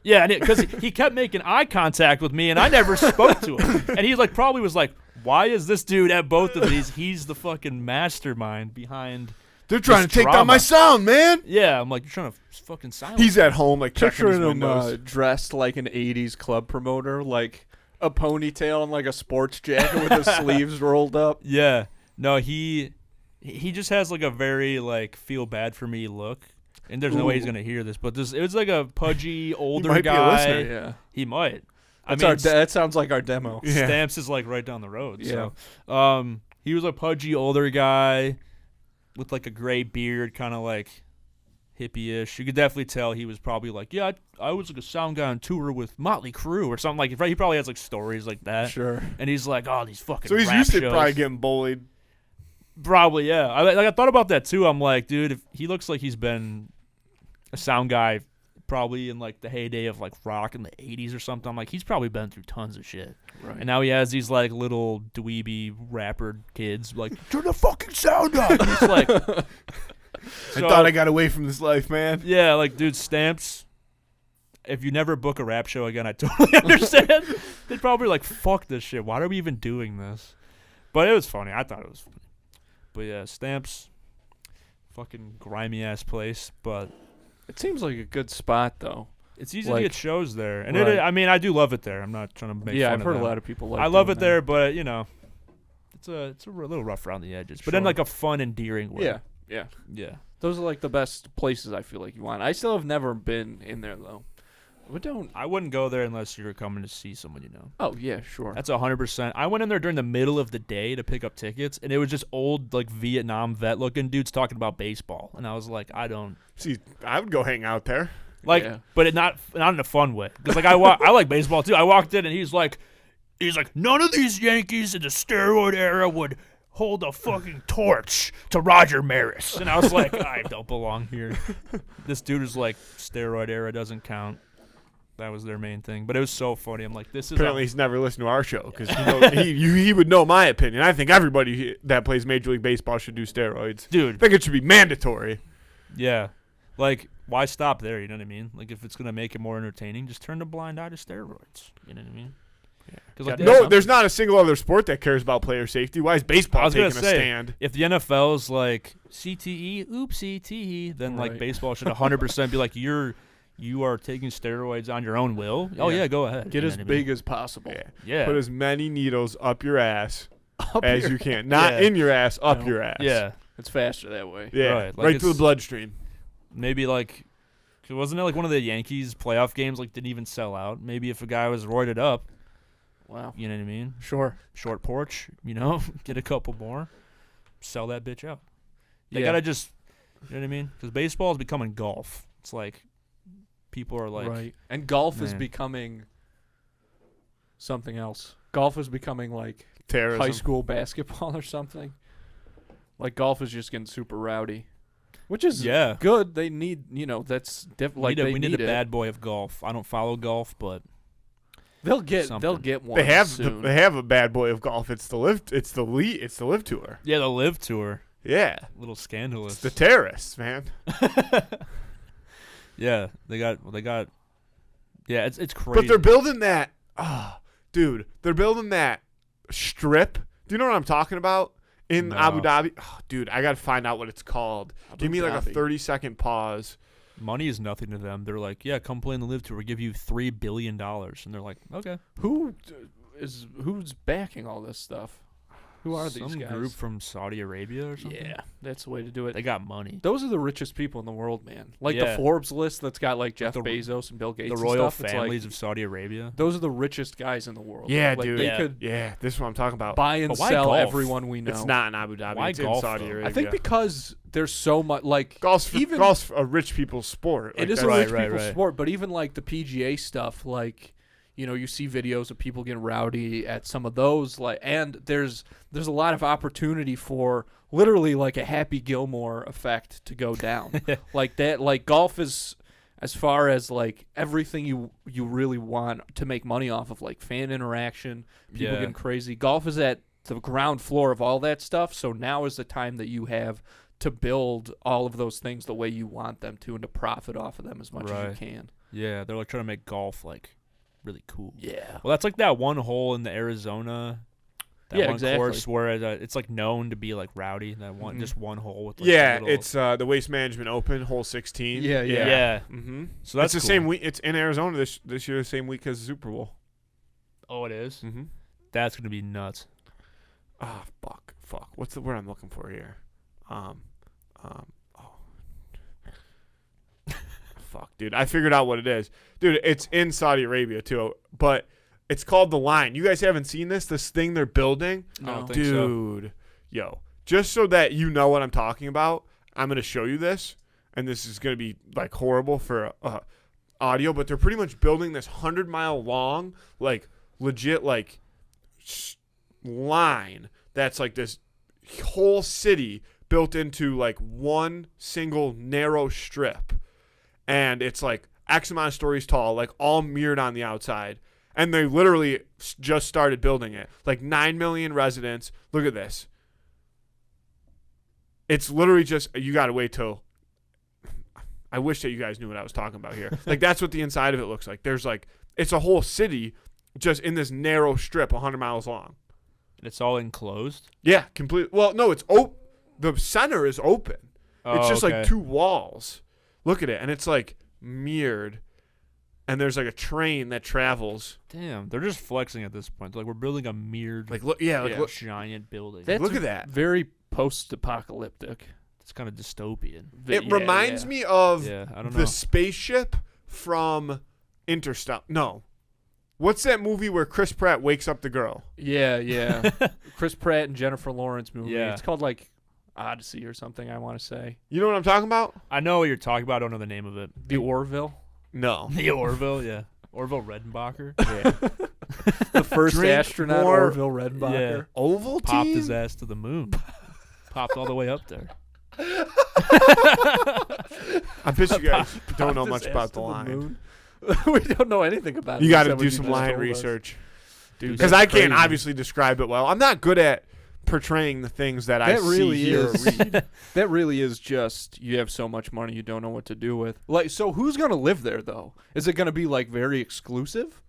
Yeah, because he kept making eye contact with me, and I never spoke to him. And he like probably was like, why is this dude at both of these? He's the fucking mastermind behind. They're trying to take down my sound, man. Yeah, I'm like, you're trying to fucking silence. He's at home, like checking his him windows. Dressed like an '80s club promoter, like a ponytail and like a sports jacket with his sleeves rolled up. Yeah, no, he just has like a very like feel bad for me look. And there's no way he's gonna hear this, but it was like a pudgy older he might guy. Be a listener. Yeah, he might. That sounds like our demo. Yeah. Stamps is like right down the road. Yeah. So, he was a pudgy older guy with like a gray beard, kind of like hippie-ish. You could definitely tell he was probably like, yeah, I was like a sound guy on tour with Motley Crue or something like. He probably has like stories like that. Sure. And he's like, oh, these fucking. So he's rap used to shows. probably getting bullied. Probably, yeah. I thought about that too. I'm like, dude, if he looks like he's been a sound guy probably in like the heyday of like rock in the 80s or something. I'm like, he's probably been through tons of shit. Right. And now he has these like little dweeby rapper kids like, turn the fucking sound up. And he's like, I thought I got away from this life, man. Yeah, like, dude, Stamps, if you never book a rap show again, I totally understand. They'd probably like, fuck this shit. Why are we even doing this? But it was funny. I thought it was funny. But yeah, Stamps, fucking grimy ass place, but it seems like a good spot though. It's easy to get shows there, and right. I mean, I do love it there. I'm not trying to make fun of I've heard that. a lot of people like. I love it there, but you know, it's a little rough around the edges, but in like a fun, endearing way. Yeah. Those are like the best places I feel like you want. I still have never been in there though. I wouldn't go there unless you were coming to see someone you know. Oh yeah, sure. That's 100%. I went in there during the middle of the day to pick up tickets, and it was just old like Vietnam vet looking dudes talking about baseball, and I was like, I don't see. I would go hang out there, but not in a fun way. Because like I like baseball too. I walked in and he's like, none of these Yankees in the steroid era would hold a fucking torch to Roger Maris, and I was like, I don't belong here. This dude is like, steroid era doesn't count. That was their main thing, but it was so funny. I'm like, this is apparently he's never listened to our show because he would know my opinion. I think everybody that plays Major League Baseball should do steroids, dude. I think it should be mandatory. Yeah, like why stop there? You know what I mean? Like if it's gonna make it more entertaining, just turn a blind eye to steroids. You know what I mean? Because like No, there's not a single other sport that cares about player safety. Why is I baseball was taking gonna a say, stand? if the NFL's like CTE, oopsie tee, then like Right. baseball should 100% be like you are taking steroids on your own will. Oh Yeah. yeah, go ahead. Get You as know what I big mean? as possible. Yeah. Yeah. Put as many needles up your ass Up as here. you can. Not Yeah. in your ass, up No. your ass. Yeah. It's faster that way. Yeah. Right, like Right to the it's- bloodstream. Maybe like, 'cause wasn't it like one of the Yankees playoff games like didn't even sell out? Maybe if a guy was roided up, Wow. you know what I mean? Sure. Short porch, get a couple more, sell that bitch out. They Yeah. gotta just, you know what I mean? Because baseball is becoming golf. It's like people are like, right. And golf is Man. becoming something else. Golf is becoming like Terrorism. high school basketball or something. Like golf is just getting super rowdy, which is yeah. good. They need, that's like we they need a it. bad boy of golf. I don't follow golf, but They'll get something. one. They have soon. they have a bad boy of golf. It's the live. It's the live tour. yeah, the Live Tour, Yeah. a little scandalous. It's the terrorists, man. Yeah, they got. Yeah, it's crazy. But they're building that. Dude, they're building that strip. Do you know what I'm talking about? In No. Abu Dhabi. Oh, dude, I got to find out what it's called. Give me like a Dhabi. 30-second pause. Money is nothing to them. They're like, yeah, come play in the Live Tour. We'll give you $3 billion, and they're like, okay. Who's backing all this stuff? Who are these Some guys? group from Saudi Arabia or something. Yeah, that's the way to do it. They got money. Those are the richest people in the world, man. Like Yeah. the Forbes list that's got like Jeff the- Bezos and Bill Gates. The and royal stuff, it's families like, of Saudi Arabia. those are the richest guys in the world. Yeah, like dude. They Yeah. could Yeah, this is what I'm talking about. buy and But why sell golf? everyone we know. It's not in Abu Dhabi. Why it's in golf, Saudi though? Arabia. I think because there's so much like golf's even- golf's a rich people's sport. it Like, is a that's- rich people's right. sport, but even like the PGA stuff, like you see videos of people getting rowdy at some of those, like, and there's a lot of opportunity for literally like a Happy Gilmore effect to go down, like that. Like golf is, as far as like everything you really want to make money off of, like fan interaction, people Yeah. getting crazy. Golf is at the ground floor of all that stuff. So now is the time that you have to build all of those things the way you want them to, and to profit off of them as much as Right. you can. Yeah, they're like trying to make golf like really cool. Yeah. Well, that's like that one hole in the Arizona. That Yeah, one exactly. course where it's like known to be like rowdy. That one, Mhm. just one hole with. Like, Yeah, little, it's the Waste Management Open, hole 16. Yeah. yeah. Mm-hmm. So that's it's the cool. same week. It's in Arizona this year, the same week as the Super Bowl. Oh, it is. Mm-hmm. That's gonna be nuts. Ah, fuck. What's the word I'm looking for here? Oh. Fuck, dude. I figured out what it is. Dude, it's in Saudi Arabia, too. But it's called The Line. You guys haven't seen this? This thing they're building? I don't No. think so. Dude. Yo. Just so that you know what I'm talking about, I'm going to show you this. And this is going to be, like, horrible for audio. But they're pretty much building this 100-mile long, like, legit, like, line that's, like, this whole city built into, like, one single narrow strip. And it's like X amount of stories tall, like all mirrored on the outside. And they literally just started building it. Like 9 million residents. Look at this. It's literally just, you got to wait till. I wish that you guys knew what I was talking about here. Like that's what the inside of it looks like. There's like, it's a whole city just in this narrow strip 100 miles long. It's all enclosed. Yeah, completely. Well, no, it's open. The center is open. It's just like two walls. Look at it, and it's like mirrored, and there's like a train that travels. Damn, they're just flexing at this point. Like we're building a mirrored, Like look, yeah, like Yeah. look. giant building. That's Look at that. Very post-apocalyptic. It's kind of dystopian. It reminds me of Yeah, I don't the know. spaceship from Interstellar. No, what's that movie where Chris Pratt wakes up the girl? Yeah. Chris Pratt and Jennifer Lawrence movie. Yeah. It's called like Odyssey or something, I want to say. You know what I'm talking about? I know what you're talking about. I don't know the name of it. The Orville. No. The Orville, yeah. Orville Redenbacher. Yeah. The first Drink astronaut, more- Orville Redenbacher. Oval Popped team. his ass to the moon. Popped all the way up there. I bet you guys don't know Popped much his about ass the to line. moon. We don't know anything about it. You got to except what do you some just line told us. research. Dude, Because that's I can't crazy. obviously describe it well. I'm not good at portraying the things that I That really see, hear, or is. read. That really is just you have so much money you don't know what to do with. Like, so who's gonna live there though? Is it gonna be like very exclusive,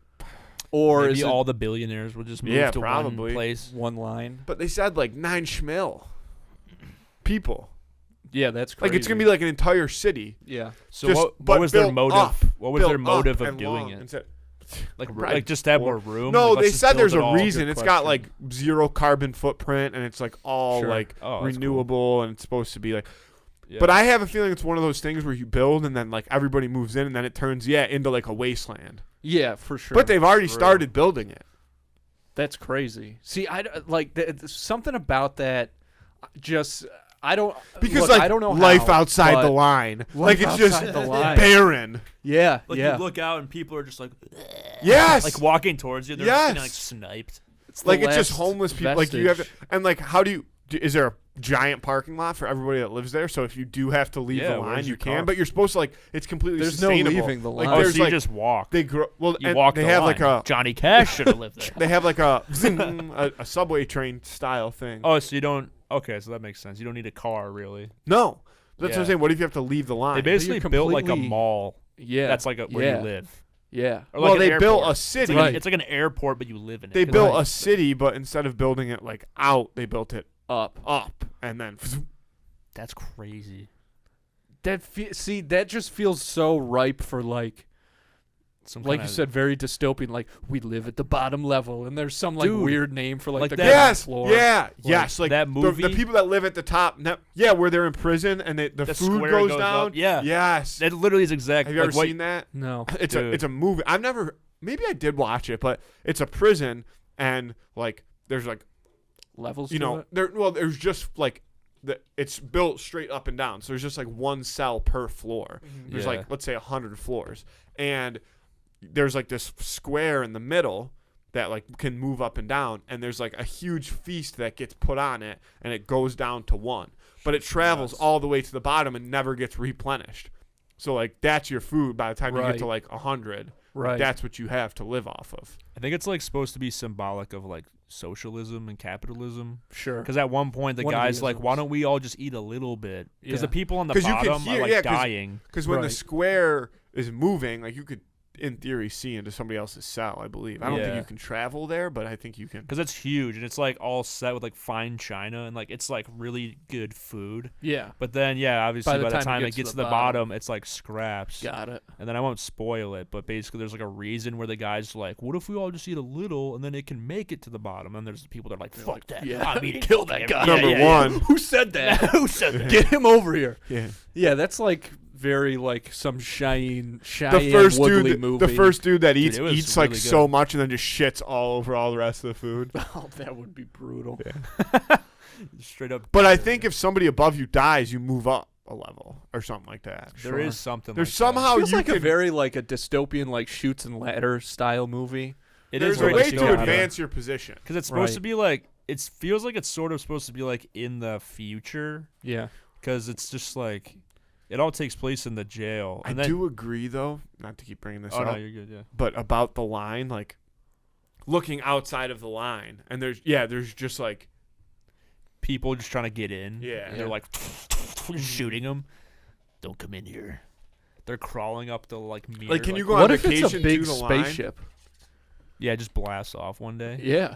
Or Maybe is it all the billionaires will just move Yeah, to probably. one place. one line? But they said like 9 schmil people. Yeah, that's crazy. Like it's gonna be like an entire city. yeah. So Just- what but was their built motive? up, What was their built motive up of and doing long it? instead- Like Probably just to have more poor. room? No, Like, let's they just said build there's it a all. reason. Good It's got question. like 0 carbon footprint, and it's like all Sure. like Oh, that's cool. renewable, and it's supposed to be like. Yeah. But I have a feeling it's one of those things where you build and then like everybody moves in, and then it turns into like a wasteland. Yeah, for sure. But they've already True. started building it. That's crazy. See, like something about that. Just I don't Because look, like I don't know life how, outside the but line, like it's just outside the line. barren. Yeah, Like yeah. you look out and people are just like, Yes, like walking towards you. They're just getting like sniped. It's like the it's just last homeless people. Like you have, vestige. and like how do you? Is there a giant parking lot for everybody that lives there? So if you do have to leave Yeah, the line, where's you your can. car? But you're supposed to like it's completely There's no sustainable. leaving the Like line. Oh, there's so you like just walk. they grow. Well, You and walk they the have line. like a Johnny Cash should have lived there. they have like a subway train style thing. Oh, so you don't? Okay, so that makes sense. You don't need a car really. No, that's what Yeah. I'm saying. What if you have to leave the line? They basically you're built like a completely- mall. Yeah, That's like where yeah. you live. Yeah. Or well, like an they built airport. a It's city. like, it's like an airport, but you live in it. They 'Cause built Right. a city, but instead of building it like out, they built it Up. and then. That's crazy. See, that just feels so ripe for like Some you said, very dystopian. Like we live at the bottom level, and there's some like Dude, weird name for like like the that- ground Yes, floor. yeah, yes, like that the movie. people that live at the top. Where they're in prison and the The food square goes goes down. up, yeah. Yes. That literally is exact. Have you like ever what, seen that? No. Dude. It's a movie. I've never. Maybe I did watch it, but it's a prison and like there's like Levels. you to know it? there's just like it's built straight up and down. So there's just like one cell per floor. There's Yeah. like let's say 100 floors, and there's like this square in the middle that like can move up and down, and there's like a huge feast that gets put on it, and it goes down to 1, but it travels Yes. all the way to the bottom and never gets replenished. So like that's your food by the time you get to Right. like 100. Right. That's what you have to live off of. I think it's like supposed to be symbolic of like socialism and capitalism. Sure. Because at one point the One of the guy's like, "Why isms. don't we all just eat a little bit?" Because Yeah. the people on the 'Cause you can bottom hear- are like yeah, 'cause- dying. Because when the Right. square is moving, like you could, in theory, see into somebody else's cell. I believe. I don't think Yeah. you can travel there, but I think you can. Because it's huge and it's like all set with like fine china and like it's like really good food. Yeah. But then yeah, obviously by the time it gets to the bottom, it's like scraps. Got it. And then I won't spoil it, but basically there's like a reason where the guy's like, "What if we all just eat a little and then it can make it to the bottom?" And there's people that are like, "Fuck that! yeah. I'm eating Kill that guy." Yeah, Number yeah, yeah. one. Who said that? Who said that? Get him over here. Yeah. Yeah, that's like very like some Cheyenne The first Woodley dude, movie. the first dude that eats it was eats like really so good. much and then just shits all over all the rest of the food. Oh, that would be brutal. Straight up. But I think if somebody above you dies, you move up a level or something like that. there is something. There's like somehow Feels you like can. a very like a dystopian like shoots and ladder style movie. That. It there's is a very way to dystopian. advance your position. Because it's supposed Right. to be like it feels like it's sort of supposed to be like in the future. Yeah. Because it's just like it all takes place in the jail. I And then, do agree, though, not to keep bringing this Oh up, no, you're good. Yeah. but about the line, like looking outside of the line, and there's just like People just trying to get in. Yeah. And they're like shooting them. Don't come in here. They're crawling up the like mirror. Like, can you go on What if it's a vacation big to the line? spaceship? Yeah, just blast off one day. Yeah.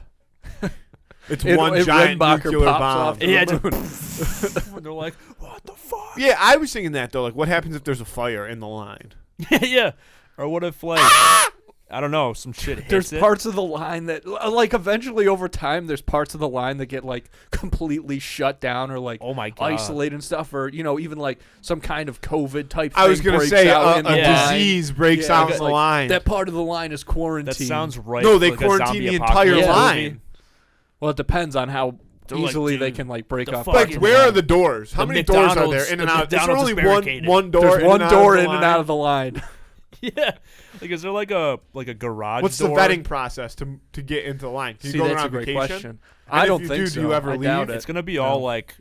It's one giant Rickenbacker nuclear pops bomb. off the Yeah, moon. And they're like, what the fuck? Yeah, I was thinking that though. Like, what happens if there's a fire in the line? Yeah. Or what if like I don't know, some shit hits There's it. parts of the line that, like, eventually over time, there's parts of the line that get like completely shut down or like Oh my god. isolated and stuff, or even like some kind of COVID type. I was thing gonna breaks say out a in the line. disease breaks Yeah, out like, in the line. That part of the line is quarantined. That sounds right. No, for, they like, a quarantine zombie the entire apocalypse line. movie. Well, it depends on how They're like, easily they dude, can like break the up. fuck Like, Fucking where line. are the doors? How The many doors are there McDonald's- in and the out? Is there McDonald's only is barricaded. one door? There's one door in and line? out of the line. Yeah. Like is there like a garage What's door? the vetting process to get into the line? Can See, you go that's on a great vacation? question. And I if don't you think do, so. do you ever I doubt leave? it. It's gonna be all No. like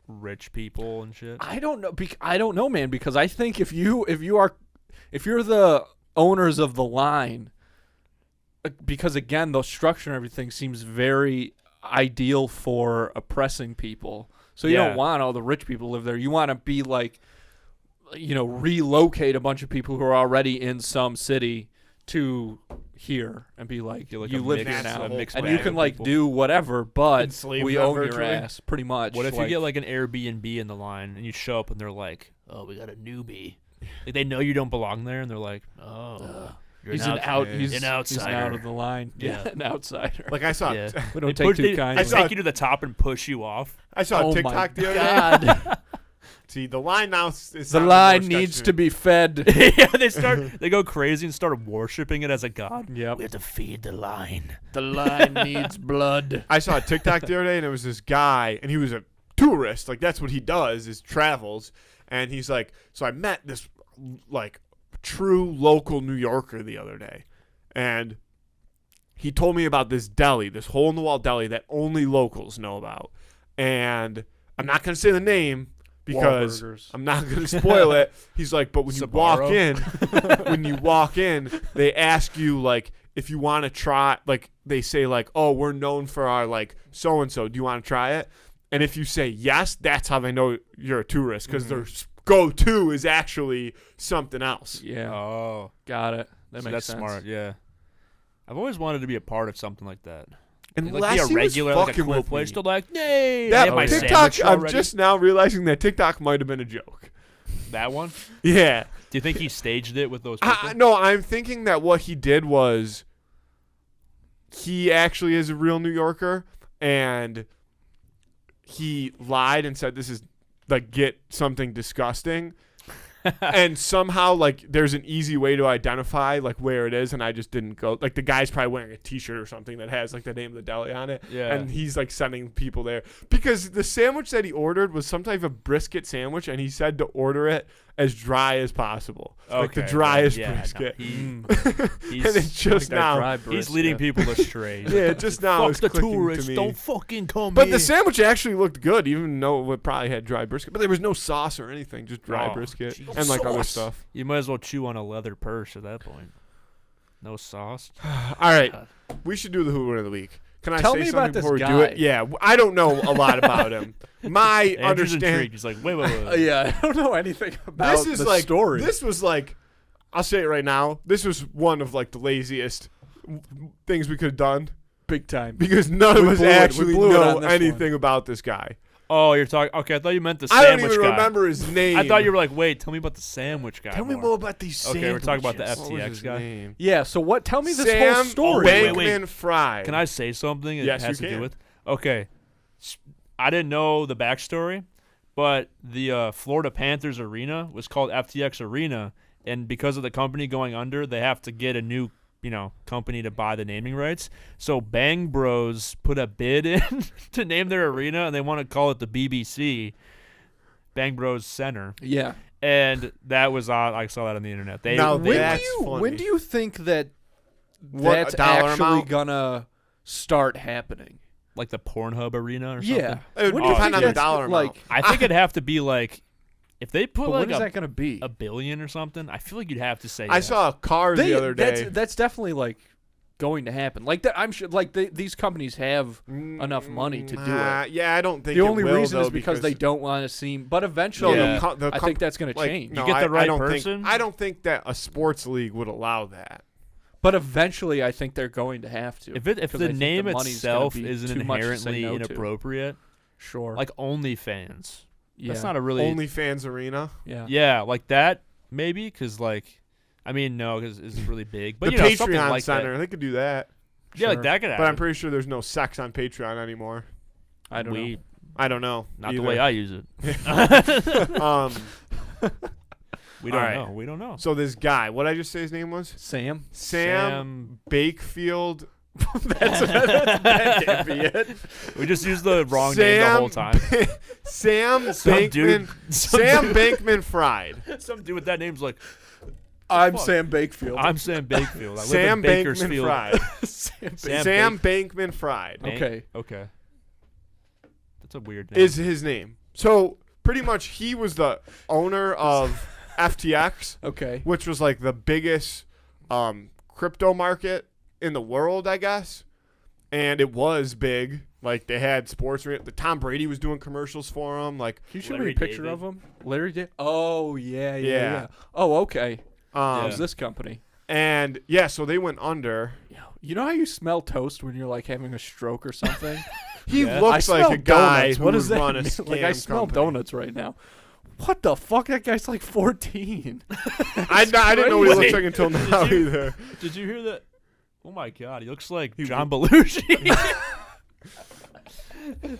rich people and shit. I don't know. I don't know, man. Because I think if you're the owners of the line, because again, the structure and everything seems very ideal for oppressing people. So you Yeah. don't want all the rich people to live there. You want to be like, relocate a bunch of people who are already in some city to here and be like, You're like you a live mix- here now, a mixed and bag you of can like people. do whatever, but Enslave we them own your virtually? ass, pretty much. What if you get like an Airbnb in the line and you show up and they're like, "Oh, we got a newbie." Like they know you don't belong there, and they're like, "Oh, you're he's an an out, outsider. he's An an outsider. out of the line, Yeah. an outsider. Like I saw, Yeah. We They don't take push- too they- kindly. They take you to the top and push you off. I saw Oh a my TikTok the other day. God, See, the line now is the sounding line more needs sketchy to be fed. Yeah, they go crazy and start worshiping it as a god. Yep. We have to feed the line. The line needs blood. I saw a TikTok the other day, and it was this guy, and he was a tourist. Like, that's what he does, is travels. And he's like, so I met this, like, true local New Yorker the other day. And he told me about this deli, this hole-in-the-wall deli that only locals know about. And I'm not going to say the name because Wahlburgers. I'm not going to spoil it. He's like, but when you walk Sbarro? in, they ask you, like, if you want to try, like, they say, like, oh, we're known for our, like, so-and-so. Do you want to try it? And if you say yes, that's how they know you're a tourist, because their go-to is actually something else. Yeah, Oh, got it. That so makes that's sense. smart. Yeah, I've always wanted to be a part of something like that. And Like last be a he was regular, like a fucking cool with place me. to like, yay! I That have my TikTok, sandwich I'm already. just now realizing that TikTok might have been a joke. That one. Yeah. Do you think he staged it with those people? No, I'm thinking that what he did was he actually is a real New Yorker, and he lied and said this is like get something disgusting. And somehow, like, there's an easy way to identify, like, where it is, and I just didn't go. Like, the guy's probably wearing a T-shirt or something that has, like, the name of the deli on it. Yeah. And he's, like, sending people there. Because the sandwich that he ordered was some type of brisket sandwich, and he said to order it as dry as possible. Like, the Okay, driest yeah, no, brisket. he's And it's just That now. dry he's brisket. leading people astray. Yeah, just now Fuck it's the clicking tourists. to me. Don't fucking come But here. the sandwich actually looked good, even though it probably had dry brisket. But there was no sauce or anything, just dry Oh, brisket Jesus. and, like, other Sauce. stuff. You might as well chew on a leather purse at that point. No sauce. All right. God. We should do the Hoover of the Week. Can I Tell say me something about this before we do guy. it? Yeah, I don't know a lot about him. My Andrew's understanding. intrigued. He's like, wait. Yeah, I don't know anything about This is the like story. This was like, I'll say it right now. This was one of like the laziest things we could have done big time. because none of We us blew it. We actually blew it know on this anything about this guy. Oh, you're talking. Okay, I thought you meant the I don't sandwich even guy. remember his name. I thought you were like, wait, tell me about the sandwich guy. Tell me more about these Okay, sandwiches. we're talking about the What was FTX his guy. name? Yeah, so what? Tell me this Sam whole story. Wait, Bankman wait. Fried. Can I say something? It Yes, has you to do can. with. Okay, I didn't know the backstory, but the Florida Panthers arena was called FTX Arena, and because of the company going under, they have to get a new, company to buy the naming rights. So Bang Bros put a bid in to name their arena, and they want to call it the BBC, Bang Bros Center. Yeah. And that was I saw that on the internet. They Now they- that's funny. When do you think that What, that's a dollar actually amount? gonna start happening? like the Pornhub arena or something. Yeah. It would When do you depend think on the that's, dollar amount. like, I think it'd have to be like if they put but like when is that gonna be? a billion or something. I feel like you'd have to say. I yes. saw a car the other day. That's definitely like going to happen. Like that, I'm sure. Like these companies have enough money to do it. Yeah, I don't think The it only will, reason though, is because they don't want to seem. But No, eventually, Yeah. I think that's going to change. No, You get the right I don't person? I don't think that a sports league would allow that. But eventually, I think they're going to have to. if 'cause the I think name the money's gonna itself be isn't too much to say inherently no to. inappropriate, Sure. like OnlyFans. yeah. That's not a really OnlyFans Arena. Yeah. yeah like that maybe because like I mean no because it's really big. But The something Patreon like Center. that. They could do that. Yeah, like Sure. that could happen. But I'm pretty sure there's no sex on Patreon anymore. I don't know. I don't know. Not either. the way I use it. Um. We don't All right. know. We don't know. So this guy, what did I just say his name was? Sam. Sam Bakefield. That can't be it. We just used the wrong name the whole time. Sam Some Bankman. dude- Sam Bankman Fried. Some dude with that name's like, I'm Fuck. Sam Bakefield. I'm Sam Bakefield. I live Sam in Bankman Bakersfield. Fried. Sam Sam Bankman Fried Bank- Okay. Okay. That's a weird name. is his name. So pretty much he was the owner of FTX, Okay. which was like the biggest crypto market in the world, I guess. And it was big. Like they had sports. The Tom Brady was doing commercials for him. Like Can you show me Larry a picture David. of him? Larry David. Oh yeah. Yeah. Oh okay. Yeah. How's this company? And yeah, so they went under. You know how you smell toast when you're like having a stroke or something? He Yeah. looks I like smell a guy donuts. who What would does that run a mean? scam Like I smell company. donuts right now. What the fuck? That guy's like 14. I didn't know what he looks crazy. like until now Did you- either. Did you hear that? Oh my god, he looks like John Belushi.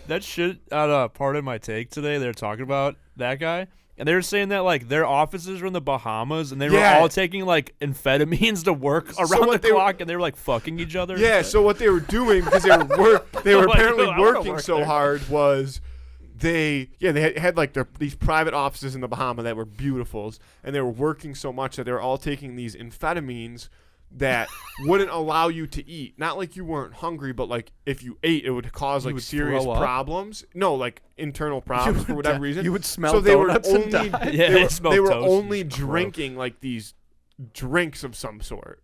That shit on Pardon My Take today, they were talking about that guy. And they were saying that like their offices were in the Bahamas and they were Yeah. all taking like amphetamines to work around the what they were- clock and they were like fucking each other. Yeah, so what they were doing because they were Oh my apparently God, I wanna working work so there. hard was they had like these private offices in the Bahamas that were beautifuls, and they were working so much that they were all taking these amphetamines that wouldn't allow you to eat. Not like you weren't hungry, but like if you ate, it would cause You like would serious throw up? problems. No, like internal problems for whatever reason. You would smell so they were donuts and only die. Yeah, they smelled were toast and only just gross. drinking like these drinks of some sort.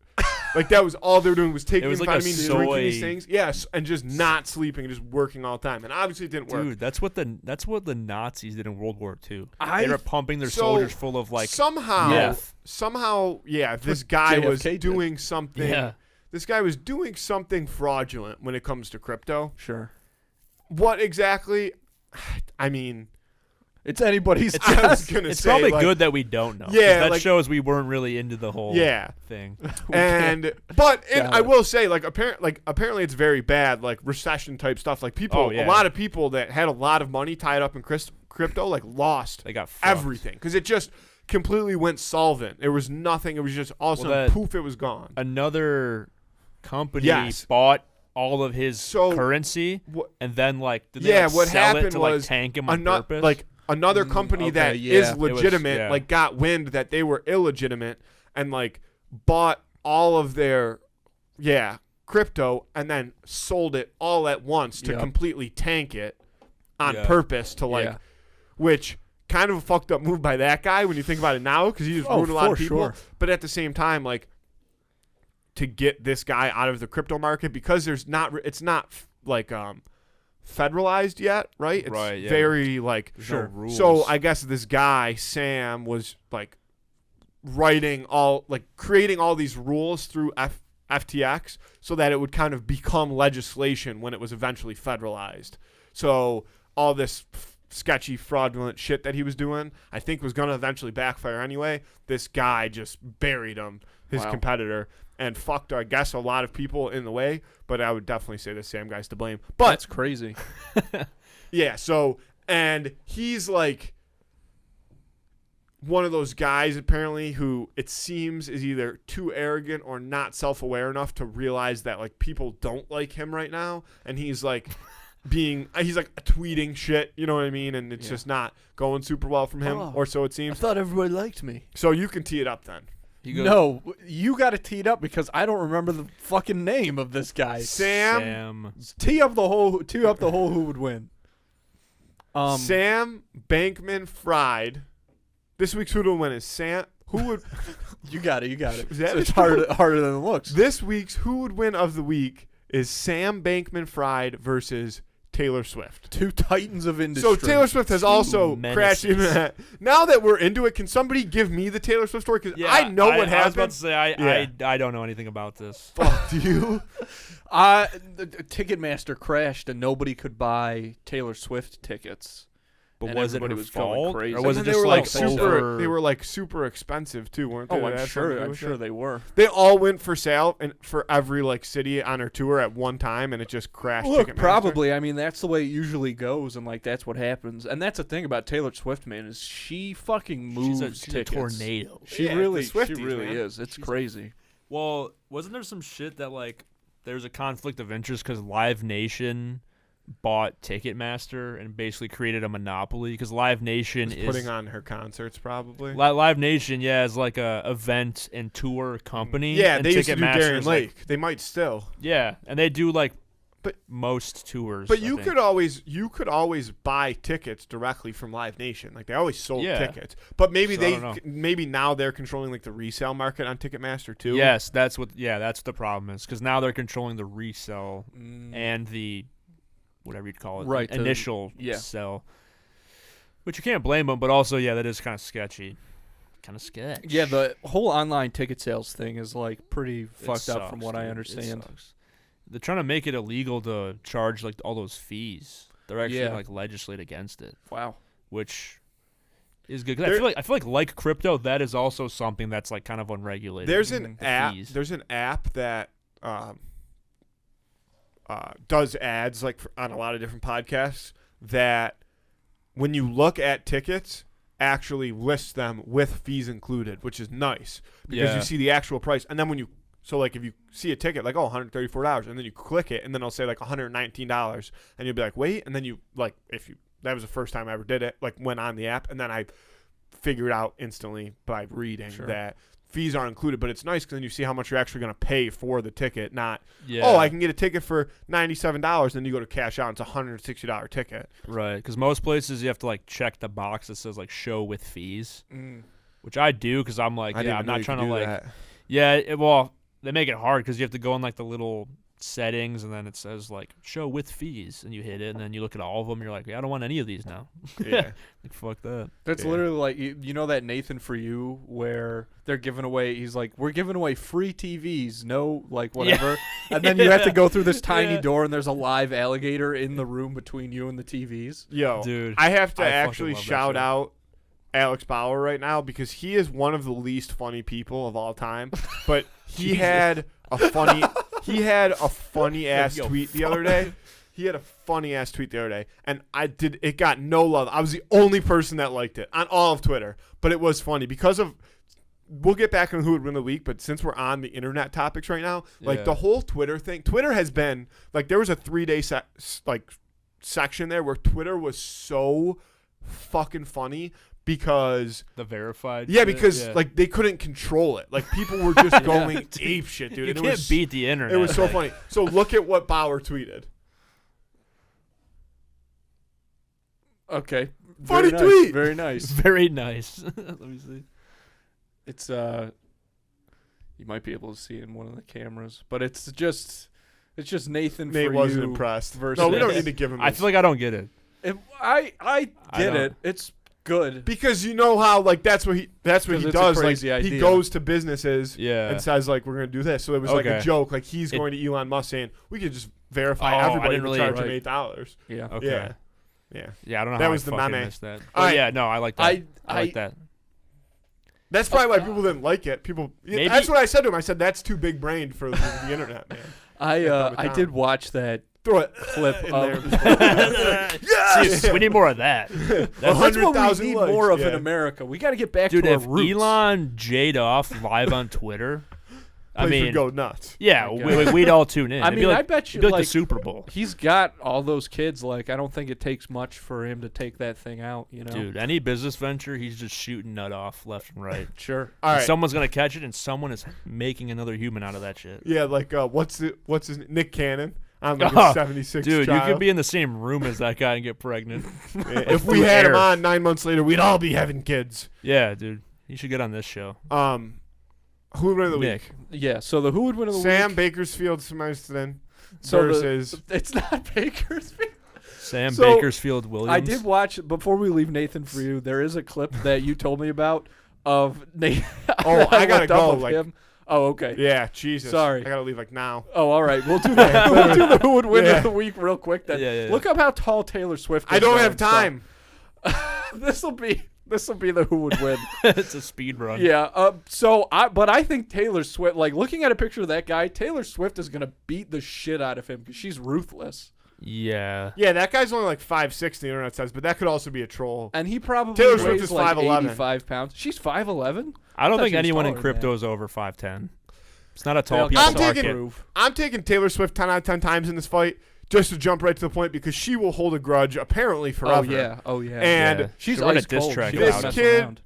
Like that was all they were doing was taking was like a amphetamines, drinking these soy- things. Yes, and just not sleeping and just working all the time. And obviously it didn't work. Dude, that's what the Nazis did in World War II. I- They were pumping their So, soldiers full of like somehow, meth. this guy was JFK did. doing something. Yeah. This guy was doing something fraudulent when it comes to crypto. Sure. What exactly? I mean, It's anybody's I was guess. gonna It's say, probably like, good that we don't know. 'cause Yeah, that like- shows we weren't really into the whole Yeah. thing. And Got I it. will say apparently it's very bad, like recession type stuff. Like people, Oh, yeah. a lot of people that had a lot of money tied up in crypto like lost They got fucked. everything because it just completely went solvent. There was nothing. It was just all of a sudden that- poof, it was gone. Another company Yes. bought all of his So, currency What, and then like did they yeah, like, what sell happened it to was like tank him on ano- purpose? like another company okay, that yeah. is It was- legitimate yeah. like got wind that they were illegitimate and like bought all of their crypto and then sold it all at once to Yep. completely tank it on Yeah. purpose to like Yeah. which kind of a fucked up move by that guy when you think about it now because he just Oh, ruined a lot of for people. sure. But at the same time, like to get this guy out of the crypto market because it's not like federalized yet, right? It's Right, yeah. very like There's no rules. so I guess this guy Sam was like creating all these rules through FTX so that it would kind of become legislation when it was eventually federalized. So all this sketchy, fraudulent shit that he was doing, I think was going to eventually backfire anyway. This guy just buried him, his Wow. competitor, and fucked, I guess, a lot of people in the way. But I would definitely say the Sam guy's to blame. But That's crazy. yeah, so, and he's like one of those guys apparently who it seems is either too arrogant or not self-aware enough to realize that like people don't like him right now, and he's like he's like tweeting shit, you know what I mean, and it's just not going super well from him, Oh. or so it seems. thought everybody liked me. So you can tee it up then. No, you got to tee it up because I don't remember the fucking name of this guy. Sam Tee up the whole who would win. Sam Bankman-Fried. This week's who to win is Sam. Who would You got it. Is that It's true? harder than it looks. This week's who would win of the week is Sam Bankman-Fried versus Taylor Swift. Two titans of industry. So Taylor Swift has also menaces. crashed into that. Now that we're into it, can somebody give me the Taylor Swift story? Because I know what I was about happened. to say Yeah. I don't know anything about this. Fuck, do you? The Ticketmaster crashed and nobody could buy Taylor Swift tickets. But And was it everybody her was going fault, crazy. or was it And they just were like super? over? They were like super expensive too, weren't they? Oh, That I'm had something to do sure. I'm with sure it? they were. They all went for sale and for every like city on her tour at one time, and it just crashed. Look, Ticketmaster. probably. I mean, that's the way it usually goes, and like that's what happens. And that's the thing about Taylor Swift, man, is she fucking moves she's a tickets. tornado. She Yeah, really, the Swifties, she really man. is. It's crazy. Well, wasn't there some shit that like there's a conflict of interest because Live Nation bought Ticketmaster and basically created a monopoly because Live Nation Just is putting on her concerts, probably. Live Nation, is like a event and tour company. Yeah, and they used to do Ticketmaster Darien is, like- Lake. They might still. yeah, and they do like But- most tours. But I you think. could always buy tickets directly from Live Nation. Like they always sold Yeah. tickets. But maybe So I don't know. maybe now they're controlling like the resale market on Ticketmaster too. Yes, that's the problem is because now they're controlling the resell and the whatever you'd call it, Right, the- initial yeah. sell. Which you can't blame them, but also that is kind of sketchy. kind of sketch. Yeah, the whole online ticket sales thing is like pretty It fucked up from sucks, what I dude. It understand. sucks. They're trying to make it illegal to charge like all those fees. They're actually Yeah. gonna, like legislate against it, Wow. which is good. 'Cause I feel like crypto, that is also something that's like kind of unregulated. There's an The app. fees. There's an app that does ads like on a lot of different podcasts. That when you look at tickets, actually lists them with fees included, which is nice because Yeah. you see the actual price. And then when you if you see a ticket like $134, and then you click it, and then it'll say like $119, and you'll be like, wait, and then you that was the first time I ever did it, like went on the app, and then I figured out instantly by reading that fees aren't included. But it's nice because then you see how much you're actually going to pay for the ticket, not I can get a ticket for $97, then you go to cash out, and it's a $160 ticket. Right, because most places you have to like check the box that says like show with fees, Mm. which I do because I'm like, I didn't I'm know not you trying could to do like, that. well, they make it hard because you have to go in like the little settings and then it says like show with fees and you hit it and then you look at all of them and you're like, I don't want any of these now. Yeah. Like fuck that. That's Yeah. literally like you know that Nathan For You where they're giving away. He's like, we're giving away free TVs, no like whatever, and then you have to go through this tiny Yeah. door and there's a live alligator in the room between you and the TVs. Yo, Dude, I have to I fucking actually love that shout shit. out Alex Bauer right now because he is one of the least funny people of all time. But he had a funny ass Yo, tweet the other day. He had a funny ass tweet the other day, and it got no love. I was the only person that liked it on all of Twitter, but it was funny because of. We'll get back on who would win the week, but since we're on the internet topics right now, like Yeah. the whole Twitter thing, Twitter has been like there was a 3-day section there where Twitter was so fucking funny because the verified. yeah, shit, because yeah. like they couldn't control it. Like people were just going ape shit, dude. you and can't it was, beat the internet. It was so like- funny. So look at what Bauer tweeted. Okay, Funny very tweet. nice, very nice. Very nice. Let me see. It's you might be able to see it in one of the cameras, but it's just Nathan Nate For wasn't You impressed. versus. No, we don't need to give him. I this. feel like I don't get it. I I get don't- it. It's good. because you know how like that's what he 'Cause does. it's a Like crazy he idea. goes to businesses Yeah. and says like we're gonna do this. So it was like a Okay. joke. Like he's It- going to Elon Musk saying we could just verify Oh, I everybody didn't and really- charge him right. $8. Yeah. Okay. Yeah. Yeah. Yeah, I don't know That how was I the fucking meme. missed that. All right. Yeah, no, I like that. I like that. That's probably why people didn't like it. People. Maybe- That's what I said to him. I said that's too big brained for the internet, man. I did watch that Throw it clip in of. there. See, we need more of that. That's what 100,000 we need likes, more of yeah. in America. We got to get back Dude, to our if roots. Elon Jade off live on Twitter, I Place mean, would go nuts. yeah, Oh my God. we'd all tune in. I It'd mean, be like, I bet you it'd be like like the Super Bowl. he's got all those kids. Like, I don't think it takes much for him to take that thing out. You know, Dude, any business venture, he's just shooting nut off left and right. Sure. All And right. someone's gonna catch it, and someone is making another human out of that shit. Yeah, like what's his Nick Cannon on like Oh, a 76 Dude, you child. could be in the same room as that guy and get pregnant. Yeah, if we through had him air. on 9 months later, we'd all be having kids. Yeah, dude, you should get on this show. Who would win the Nick. week? Yeah. So the who would win of the Sam week? Bakersfield Semester So versus It's not Bakersfield. Sam So, Bakersfield Williams. I did watch before we leave Nathan For You. There is a clip that you told me about of Nathan. Oh, I gotta looked up go, of like- him. Oh, okay. yeah, Jesus. Sorry. I gotta leave like now. Oh, all right. We'll do that. We'll do the who would win Yeah. of the week real quick. Then Yeah. look up how tall Taylor Swift is. I don't though, have and stuff. time. This will be the who would win. It's a speed run. Yeah. But I think Taylor Swift. Like looking at a picture of that guy, Taylor Swift is gonna beat the shit out of him because she's ruthless. Yeah. Yeah, that guy's only like 5'6", the internet says, but that could also be a troll. And he probably Taylor Swift weighs is like 5'11". 85 pounds. She's 5'11". I don't thought think she was anyone in taller than crypto that. is over 5'10". It's not a They'll tall get piece I'm of taking- market. proof. I'm taking Taylor Swift 10 out of 10 times in this fight just to jump right to the point because she will hold a grudge apparently forever. Oh yeah. And Yeah. She's Should run a ice diss cold. track She about doesn't it. mess This around.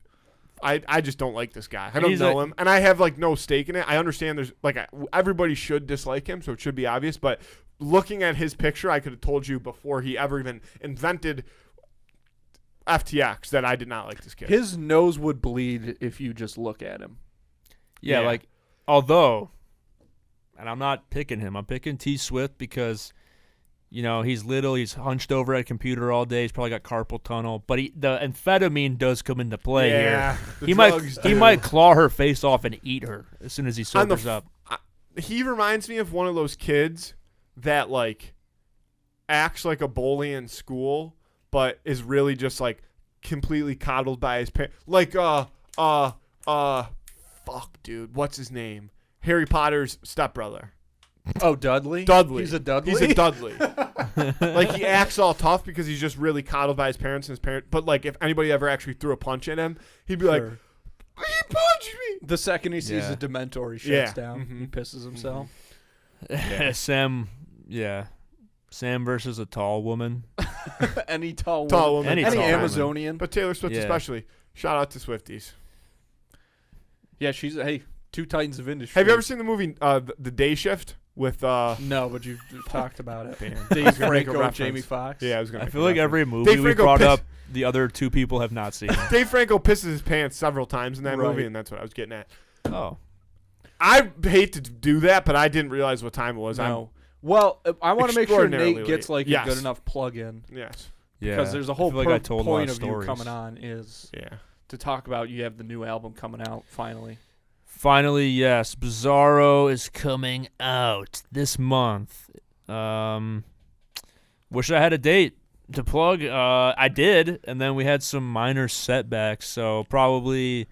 I just don't like this guy. I And don't he's know him, and I have like no stake in it. I understand there's like everybody should dislike him, so it should be obvious. But looking at his picture, I could have told you before he ever even invented FTX that I did not like this kid. His nose would bleed if you just look at him. Yeah, Yeah. like, although, and I'm not picking him. I'm picking T Swift because You know, he's little. He's hunched over at a computer all day. He's probably got carpal tunnel. But the amphetamine does come into play here. He might claw her face off and eat her as soon as he sobers up. He reminds me of one of those kids that like acts like a bully in school, but is really just like completely coddled by his parents. Like fuck, dude, what's his name? Harry Potter's stepbrother. Oh, Dudley? Dudley. He's a Dudley? He's a Dudley. Like, he acts all tough because he's just really coddled by his parents and his parents. But, like, if anybody ever actually threw a punch at him, he'd be like, he punched me. The second he sees a Dementor, he shuts down. Mm-hmm. He pisses himself. Yeah. Sam versus a tall woman. Any tall woman. Any Amazonian. But Taylor Swift especially. Shout out to Swifties. Yeah, she's, hey, two titans of industry. Have you ever seen the movie The Day Shift? With No, but you've talked about it. Dave Franco and Jamie Foxx. Yeah, I feel like every movie we brought up, the other two people have not seen. Dave Franco pisses his pants several times in that movie, and that's what I was getting at. Oh. I hate to do that, but I didn't realize what time it was. No. Well, I want to make sure Nate late. gets like a good enough plug-in. Yes. Yeah. Because there's a whole point of you coming on is to talk about you have the new album coming out finally. Finally, yes. Bizarro is coming out this month. Wish I had a date to plug. I did, and then we had some minor setbacks, so probably...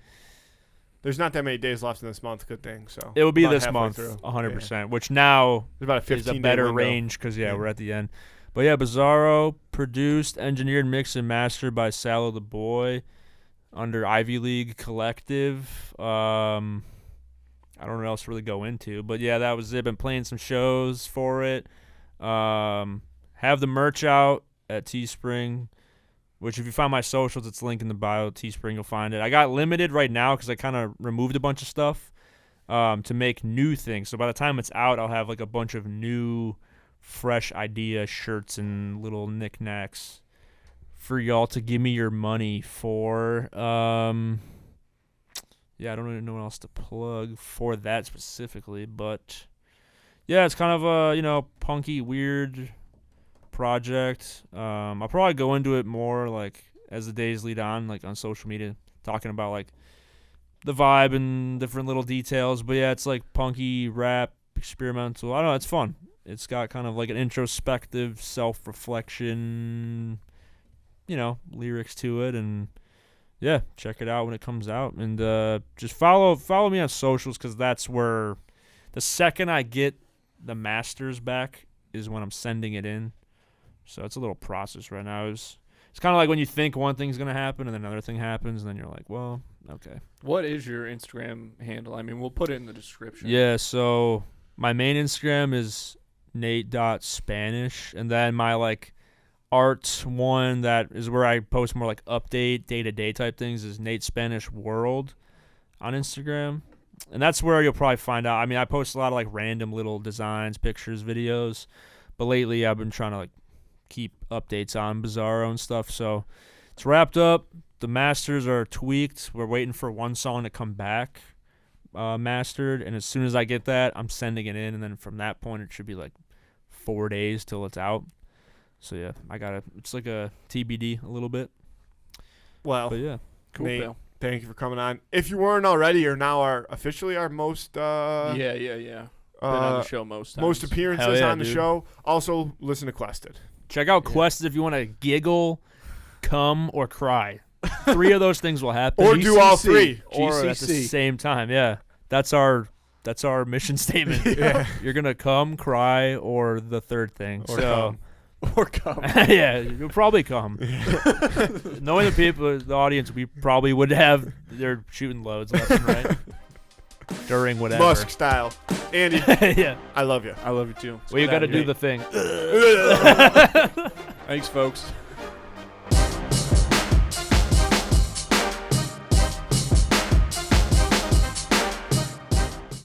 There's not that many days left in this month, good thing. So it will be this month, 100%, which now about a is a better range because, we're at the end. But, yeah, Bizarro, produced, engineered, mixed, and mastered by Sallow the Boy under Ivy League Collective. I don't know what else to really go into. But, yeah, that was it. Been playing some shows for it. Have the merch out at Teespring, which if you find my socials, it's linked in the bio. Teespring, you'll find it. I got limited right now because I kind of removed a bunch of stuff to make new things. So by the time it's out, I'll have like a bunch of new, fresh idea shirts and little knickknacks for y'all to give me your money for. Yeah, I don't really know what else to plug for that specifically, but yeah, it's kind of a, punky, weird project. I'll probably go into it more like as the days lead on, like on social media, talking about like the vibe and different little details. But yeah, it's like punky, rap, experimental. I don't know, it's fun. It's got kind of like an introspective self-reflection, lyrics to it, and yeah, check it out when it comes out, and just follow me on socials because that's where the second I get the masters back is when I'm sending it in. So it's a little process right now. It's kind of like when you think one thing's gonna happen and then another thing happens, and then you're like, well, okay. What is your Instagram handle? I mean, we'll put it in the description. Yeah. So my main Instagram is Nate.Spanish, and then my like art one that is where I post more like update day-to-day type things is Nate Spanish World on Instagram, and that's where you'll probably find out. I mean, I post a lot of like random little designs, pictures, videos, but lately I've been trying to like keep updates on Bizarro and stuff. So it's wrapped up. The masters are tweaked. We're waiting for one song to come back mastered, and as soon as I get that, I'm sending it in, and then from that point it should be like 4 days till it's out. So yeah, it's like a TBD a little bit. Well, but yeah, cool. Nate, thank you for coming on. If you weren't already, you're now officially our most been on the show most times. Most appearances on the dude. show. Also, listen to Quested. Check out Quested if you want to giggle, come, or cry. 3 of those things will happen. Or do all 3. Or at the same time. Yeah, that's our mission statement. Yeah. You're gonna come, cry, or the third thing. Or come. Yeah, you'll probably come. Knowing the people, the audience, we probably would have. They're shooting loads left and right during whatever. Musk style. Andy, yeah, I love you. I love you too. Well, you got to do the thing. Thanks, folks.